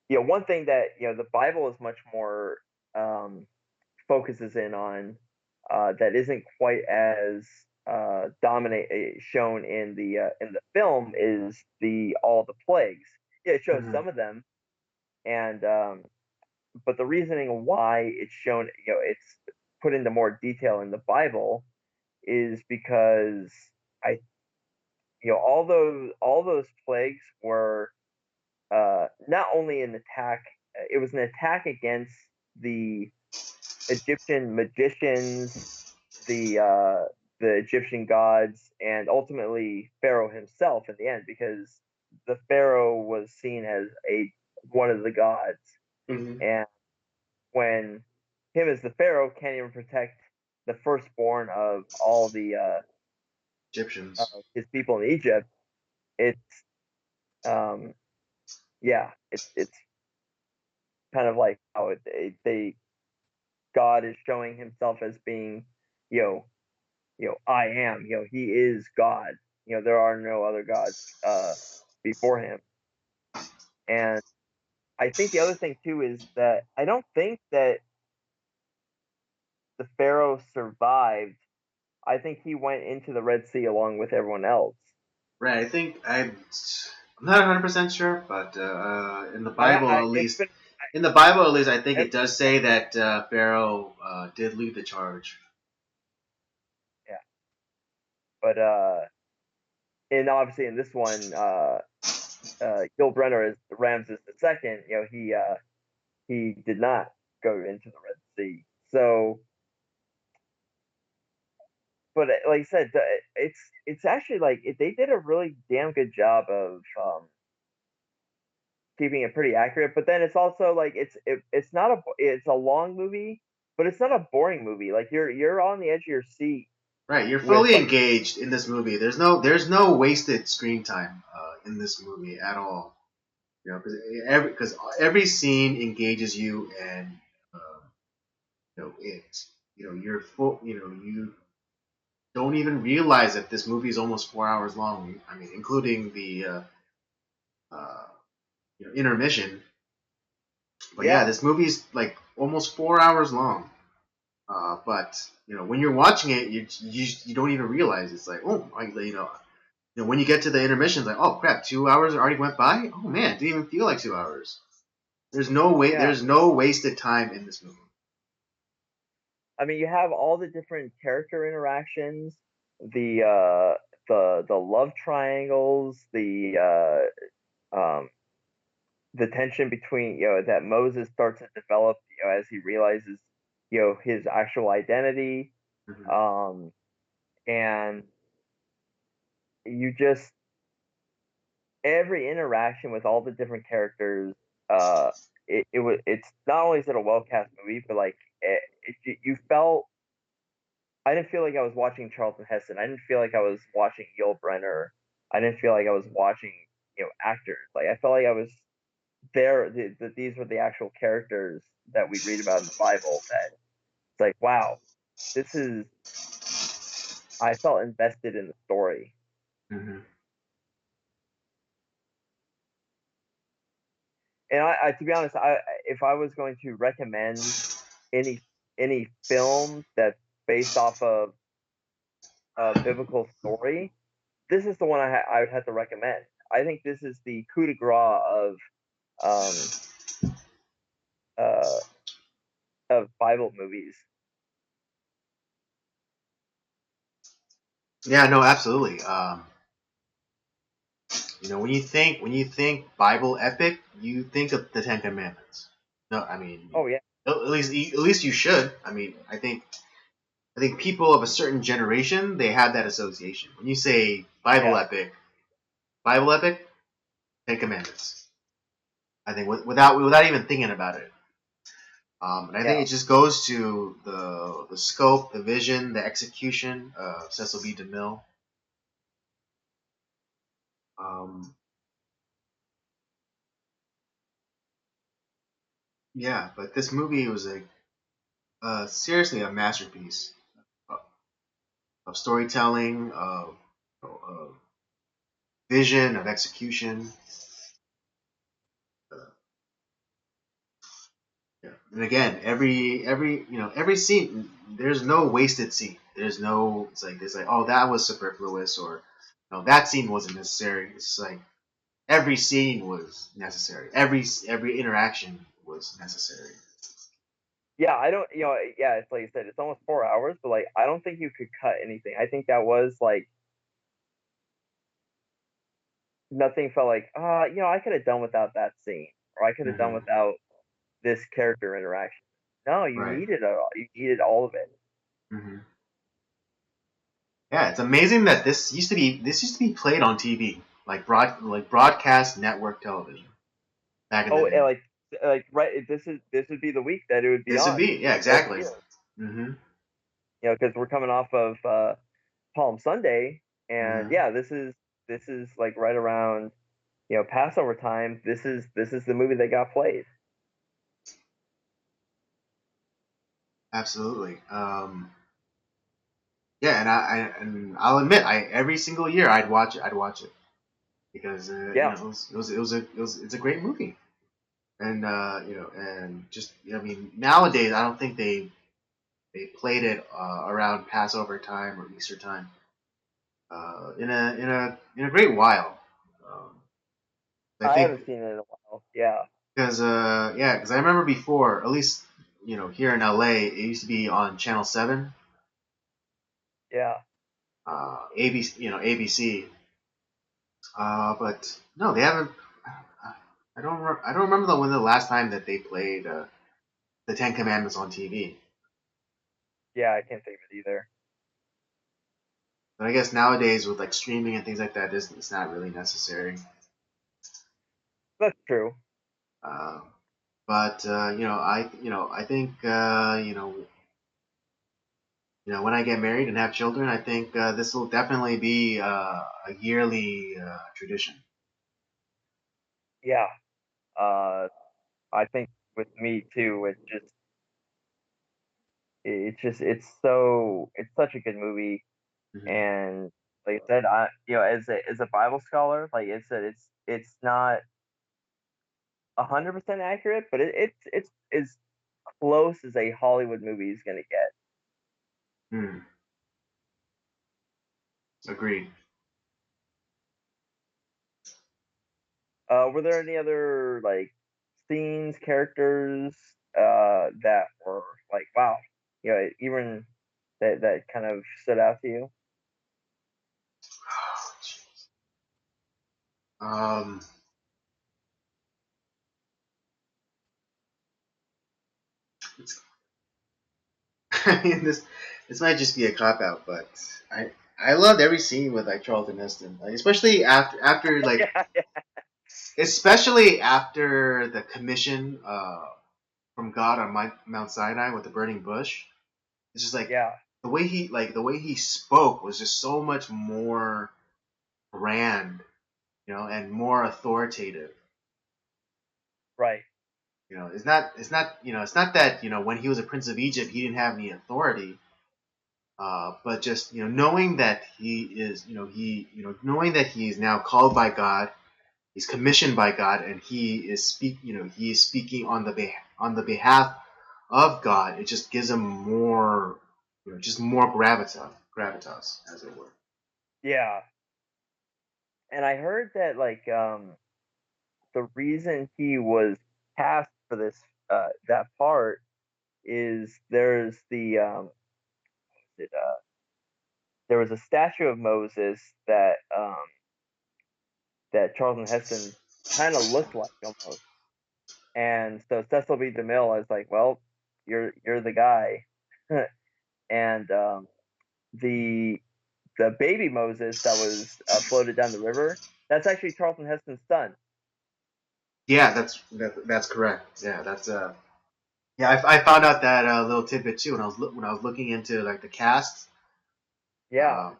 One thing that the Bible is much more focuses in on that isn't quite as dominate shown in the film is the all the plagues. Yeah, it shows Hmm. some of them, and but the reasoning why it's shown, it's put into more detail in the Bible is because I, all those plagues were not only an attack, it was an attack against the Egyptian magicians, the Egyptian gods, and ultimately Pharaoh himself in the end, because the Pharaoh was seen as a one of the gods, Hmm. and when him as the Pharaoh can't even protect the firstborn of all the Egyptians. his people in Egypt, it's um yeah, it's kind of like how they God is showing himself as being, you know, I am, he is God. There are no other gods uh, before him. And I think the other thing too is that I don't think that the Pharaoh survived. I think he went into the Red Sea along with everyone else. Right. I'm not 100% sure, but in the And Bible at it's least, been I think it does say that Pharaoh did lead the charge. yeah, but and obviously in this one, Gil Brenner as Ramses the second. He did not go into the Red Sea. So but like I said, it's actually like they did a really damn good job of keeping it pretty accurate. But then it's also like it's not it's a long movie, but it's not a boring movie. Like you're on the edge of your seat Right. You're with fully like engaged in this movie. There's no wasted screen time in this movie at all. Because every scene engages you, and uh, it. You're full. You don't even realize that this movie is almost 4 hours long. I mean, including the intermission. But yeah, Yeah, this movie's like almost 4 hours long. But when you're watching it, you don't even realize it's like, oh, when you get to the intermission, it's like, oh crap, 2 hours already went by. Oh man, it didn't even feel like 2 hours. There's no wait. yeah. There's no wasted time in this movie. I mean, you have all the different character interactions, the the love triangles, the tension between that Moses starts to develop as he realizes his actual identity, Mm-hmm. um, and you just every interaction with all the different characters. Uh, it's not only is it a well cast movie, but like you felt. I didn't feel like I was watching Charlton Heston. I didn't feel like I was watching Yul Brenner. I didn't feel like I was watching actors. Like I felt like I was there. That these were the actual characters that we read about in the Bible. That it's like, wow, this is. I felt invested in the story. Mm-hmm. And to be honest, if I was going to recommend any any film that's based off of a biblical story, this is the one I would have to recommend. I think this is the coup de grace um uh of Bible movies. Yeah, no, absolutely. When you think Bible epic, you think of the Ten Commandments. No, I mean, Oh yeah, at least you should. I mean, I think people of a certain generation they have that association. When you say yeah, Bible epic, Ten Commandments. I think without even thinking about it. And I think yeah. it just goes to the scope, the vision, the execution of Cecil B. DeMille. Um, yeah, but this movie was seriously a masterpiece of, of storytelling, of vision, of execution. Uh, yeah. And again, every scene, there's no wasted scene. There's no it's like oh that was superfluous or no that scene wasn't necessary. It's like every scene was necessary. Every interaction was necessary. Yeah, I don't, yeah, it's like you said, it's almost 4 hours, but like, I don't think you could cut anything. I think that was like, nothing felt like, I could have done without that scene, or I could have done Hmm. without this character interaction. No, you Right. needed it all. You needed all of it. Hmm. Yeah, it's amazing that this used to be played on TV, like broadcast network television back in the Oh, day. and like right, this would be the week that it would be This would on be yeah, every exactly. year. Hmm. Because we're coming off of Palm Sunday, and Hmm. yeah, this is like right around Passover time. This is the movie that got played. Absolutely. Yeah, and I'll admit, I every single year I'd watch it. I'd watch it because Yeah, it's a great movie, and and just I mean nowadays I don't think they played it around Passover time or Easter time in a great while. Um, I I think haven't seen it in a while. Yeah, because I remember before, at least here in LA, it used to be on Channel 7, yeah. ABC, ABC. But no, they haven't. I don't remember when the last time that they played the Ten Commandments on TV. Yeah, I can't think of it either. But I guess nowadays with like streaming and things like that, it's not really necessary. That's true. Uh, but I think when I get married and have children, I think this will definitely be a yearly tradition. Yeah. Uh, I think with me too, it's such a good movie, Hmm. and like I said, as a Bible scholar, like I said, it's not 100% accurate, but it's as close as a Hollywood movie is gonna get. Hmm. Agreed. Were there any other like scenes, characters that were like, wow, even that kind of stood out to you? Um, it's, I mean, this might just be a cop out, but I loved every scene with like Charlton Heston, like, especially after like Yeah, especially after the commission from God on Mount Sinai with the burning bush. It's just like yeah, the way he spoke was just so much more grand, and more authoritative. right. It's not that when he was a prince of Egypt he didn't have any authority, but just knowing that knowing that he is now called by God, he's commissioned by God, and he is speaking on the behalf of God. It just gives him more, just more gravitas, as it were. Yeah, and I heard that like the reason he was cast for this that part is it, there was a statue of Moses that Charlton Heston kind of looked like almost, and so Cecil B. DeMille is like, well, you're the guy, and the baby Moses that was floated down the river, that's actually Charlton Heston's son. Yeah, that's correct. Yeah, that's yeah. I found out that little tidbit too when when I was looking into like the cast. Yeah,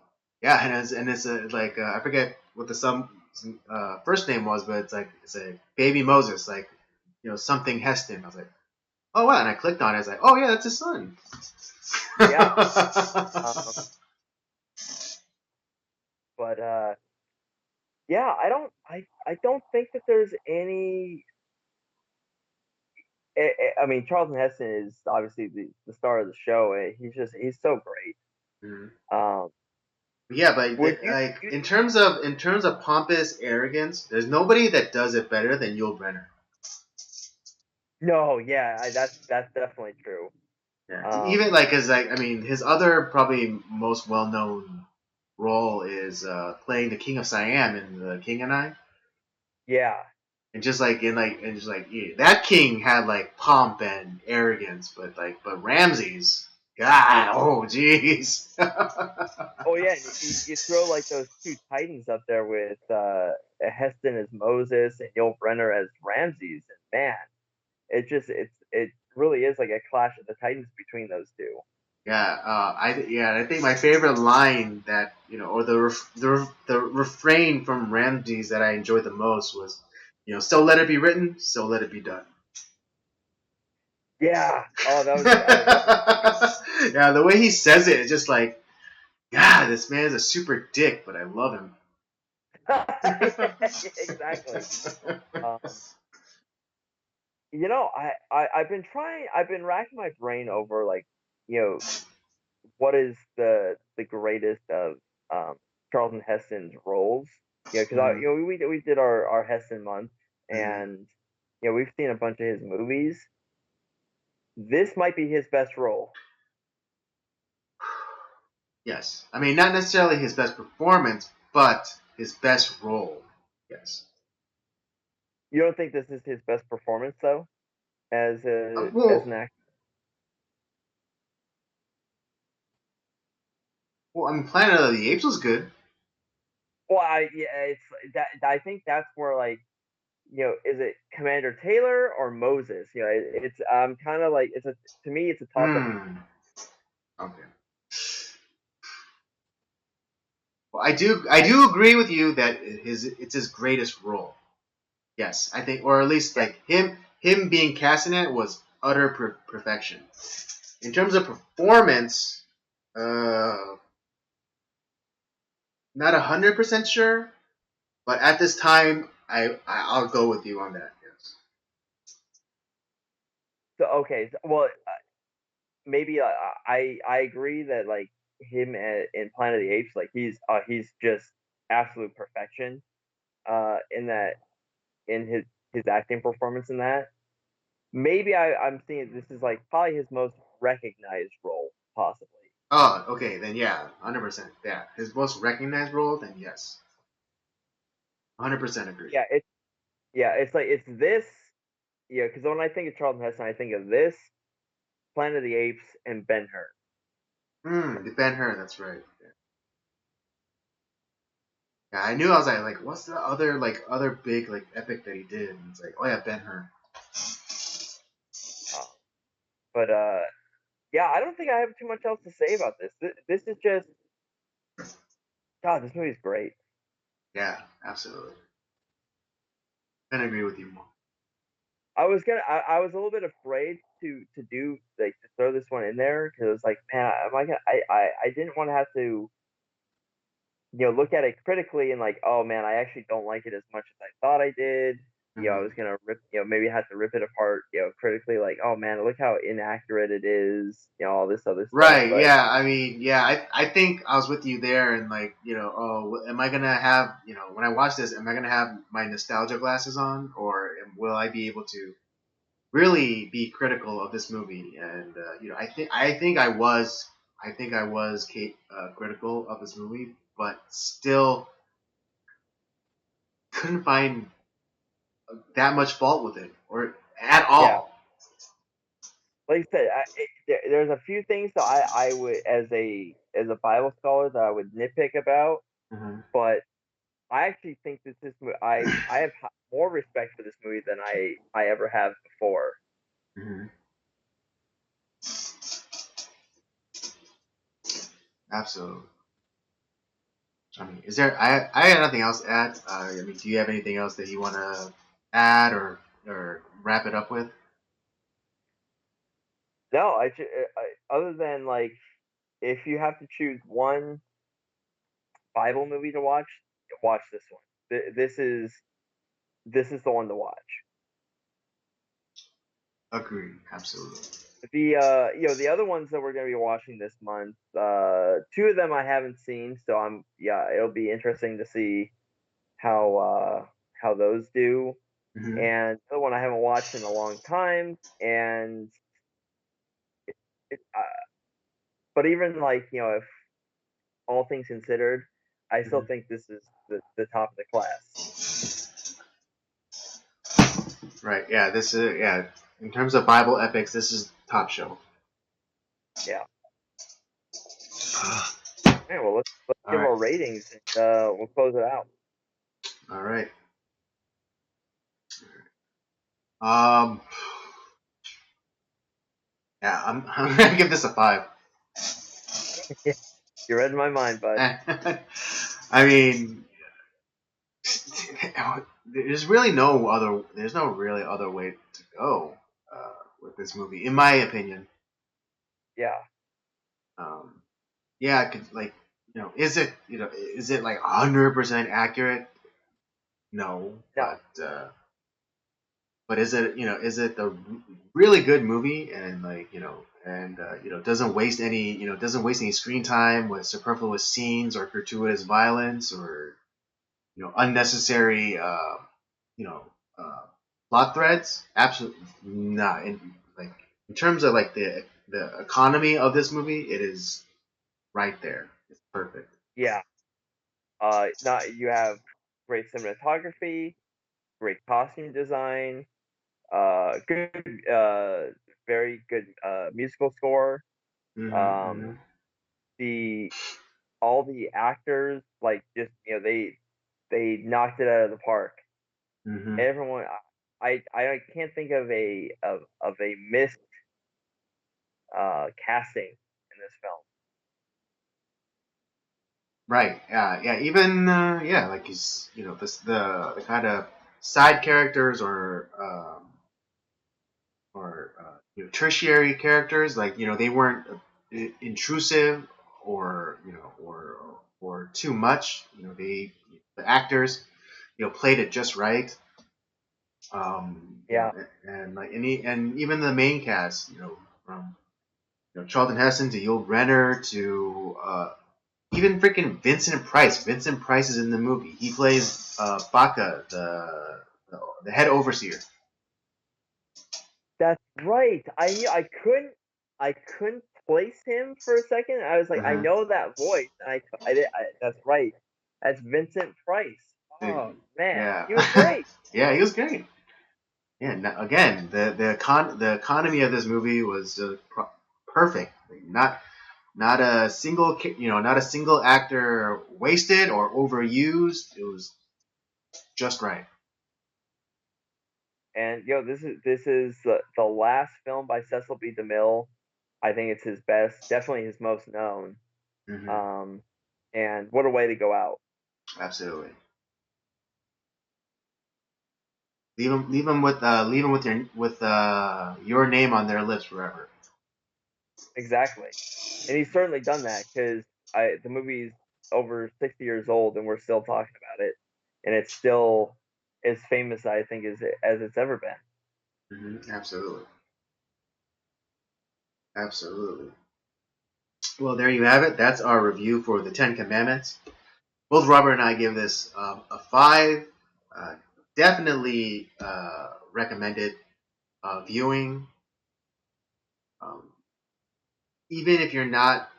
Yeah, and it's like I forget what the son first name was, but it's a baby Moses, like something Heston. I was like, oh wow, and I clicked on it. It's like, oh yeah, that's his son. yeah. Um, but yeah, I don't think that there's any. I mean, Charlton Heston is obviously the star of the show. He's so great. Mhm. Um, Yeah, but would you, like you? in terms of pompous arrogance, there's nobody that does it better than Yul Brynner. No, yeah, that's definitely true. Yeah, even Um, like his like I mean his other probably most well known role is playing the King of Siam in The King and I. yeah. And just like and just like yeah, that king had like pomp and arrogance, but Ramses, God, oh jeez. Oh yeah, and you throw like those two titans up there with Heston as Moses and Yul Brenner as Ramses, and man, it really is like a clash of the titans between those two. Yeah, I think my favorite line that or the refrain from Ramses that I enjoyed the most was, so let it be written, so let it be done. Yeah. That was great. Yeah, the way he says it, it's just like, God, this man's a super dick, but I love him. Yeah, exactly. Um, I've been racking my brain over like, you know, what is the greatest of um, Charlton Heston's roles? Because Mhm, we did our Heston month, mhm. and we've seen a bunch of his movies. This might be his best role. Yes, I mean not necessarily his best performance, but his best role. Yes. You don't think this is his best performance though, as Well, an actor? I mean Planet of the Apes was good. Well, it's that I think that's where like is it Commander Taylor or Moses? It's kind of like it's a to me it's a toss up. Hmm. Okay. Well, I do agree with you that it's his greatest role. Yes, I think, or at least Yeah, like him being cast in it was utter perfection. In terms of performance, uh, not 100% sure, but at this time, I'll go with you on that. Yes. well, maybe I agree that like him in Planet of the Apes, like he's just absolute perfection in that in his acting performance in that. Maybe I'm seeing this is like probably his most recognized role possibly. Oh, okay, then yeah, 100%. Yeah, his most recognized role, then yes, 100% agree. It's like it's this because when I think of Charlton Heston, I think of this, Planet of the Apes, and Ben Hur. The Ben Hur, that's right. Yeah, I knew I was like, what's the other big like epic that he did? And it's like, oh yeah, Ben Hur. Uh, but yeah, I don't think I have too much else to say about this. This is just God. This movie's great. Yeah, absolutely. Couldn't agree with you more. I was a little bit afraid to do like to throw this one in there because I was like, man, am I gonna? I didn't want to have to look at it critically and like, oh man, I actually don't like it as much as I thought I did. I Hmm. was gonna rip, maybe I had to rip it apart, critically, like, oh man, look how inaccurate it is, all this other stuff. Right. But Yeah. I mean, yeah. I think I was with you there, and like, oh, am I gonna have, when I watch this, am I gonna have my nostalgia glasses on, or will I be able to really be critical of this movie? And I think I was critical of this movie, but still couldn't find that much fault with it or at yeah, all. like I said, there's a few things that I would as a Bible scholar that I would nitpick about, Hmm. but I actually think that this movie, I have more respect for this movie than I ever have before. Hmm. Absolutely. I mean, is there? I got nothing else to add. I mean, do you have anything else that you want to add or wrap it up with? No, other than like if you have to choose one Bible movie to watch, watch this one. This is the one to watch. Agree. Absolutely. The other ones that we're gonna be watching this month, two of them I haven't seen, so it'll be interesting to see how those do. Hmm. And the other one I haven't watched in a long time, and it, but even like if all things considered, I still Hmm. think this is the top of the class. Right. Yeah. This is yeah. In terms of Bible epics, this is top shelf. Yeah. Okay, well let's All give right. our ratings and we'll close it out. All right. Um. Yeah. I'm gonna give this a 5. You read my mind, bud. I mean, there's no really other way to go with this movie, in my opinion. Yeah. Um, yeah, like, is it like 100% accurate? No, No. but is it the really good movie, and like, doesn't waste any screen time with superfluous scenes or gratuitous violence or unnecessary you know uh, plot threads? Absolutely not. In terms of like the economy of this movie, it is right there. It's perfect. Yeah. Not you have great cinematography, great costume design, good, very good musical score. Hmm. Um, Hmm. the all the actors like just they knocked it out of the park. Hmm. Everyone, I can't think of a missed casting in this film. Right. Yeah. Yeah. Even yeah, like he's the kind of side characters or tertiary characters, like they weren't intrusive or or too much. The actors played it just right. Yeah. And even the main cast, from Charlton Heston to Yul Brynner to even freaking Vincent Price. Vincent Price is in the movie. He plays Baka, the head overseer. That's right. I couldn't place him for a second. I was like, I Uh-huh. know that voice. And that's right. That's Vincent Price. Oh man, he was Yeah, great. yeah, he was great. Yeah, again, the economy of this movie was perfect. Not a single not a single actor wasted or overused. It was just right. And this is the last film by Cecil B. DeMille. I think it's his best, definitely his most known. Hmm. Um, and what a way to go out. Absolutely. Leave them with your name on their lips forever. Exactly. And he's certainly done that because the movie's over 60 years old and we're still talking about it, and it's still as famous I think as it's ever been. Absolutely. Absolutely. Well, there you have it. That's our review for the Ten Commandments. Both Robert and I give this a 5. Definitely recommended viewing. Um, even if you're not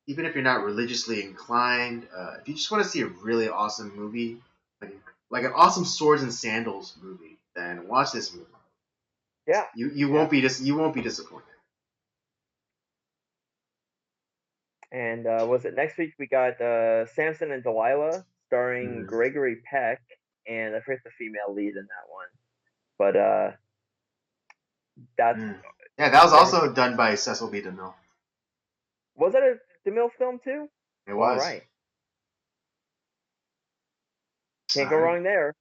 even if you're not religiously inclined, if you just want to see a really awesome movie, like an awesome swords and sandals movie, then watch this movie. Yeah, You yeah. you won't be disappointed. And was it next week we got Samson and Delilah starring Mm-hmm. Gregory Peck, and I forget the female lead in that one, but that's Yeah, that was definitely. also done by Cecil B. DeMille. Was that a DeMille film too? It All was. right, can't All go right. wrong there.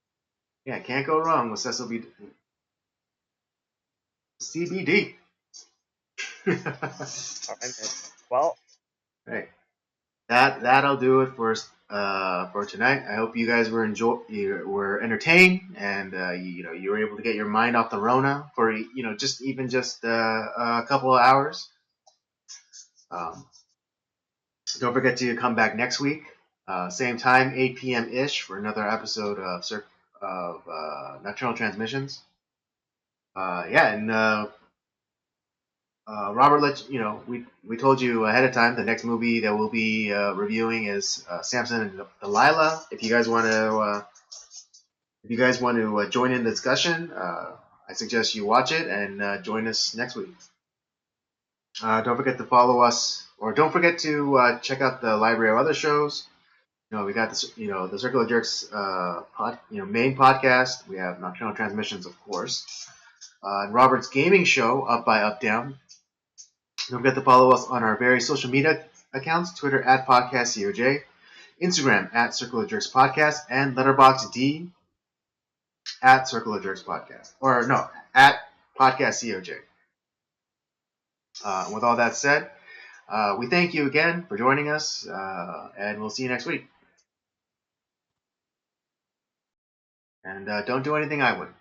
Yeah, can't go wrong with Cecil B. CBD. All right, man. Well, Right. That'll do it for tonight. I hope you guys you were entertained, and you were able to get your mind off the Rona for just a couple of hours. Um, don't forget to come back next week, same time, 8 p.m. ish, for another episode of Nocturnal Transmissions. Yeah, and Robert, we told you ahead of time the next movie that we'll be reviewing is Samson and Delilah. If you guys want to join in the discussion, I suggest you watch it and join us next week. Don't forget to follow us, or don't forget to check out the library of other shows. We got the Circle of Jerks main podcast. We have Nocturnal Transmissions, of course, and Robert's gaming show, Up by Up Down. Don't forget to follow us on our various social media accounts: Twitter @PodcastCOJ, Instagram @Circle of Jerks Podcast, and LetterboxD @Circle of Jerks Podcast. Or no, @PodcastCOJ. With all that said, we thank you again for joining us, and we'll see you next week. And don't do anything I would.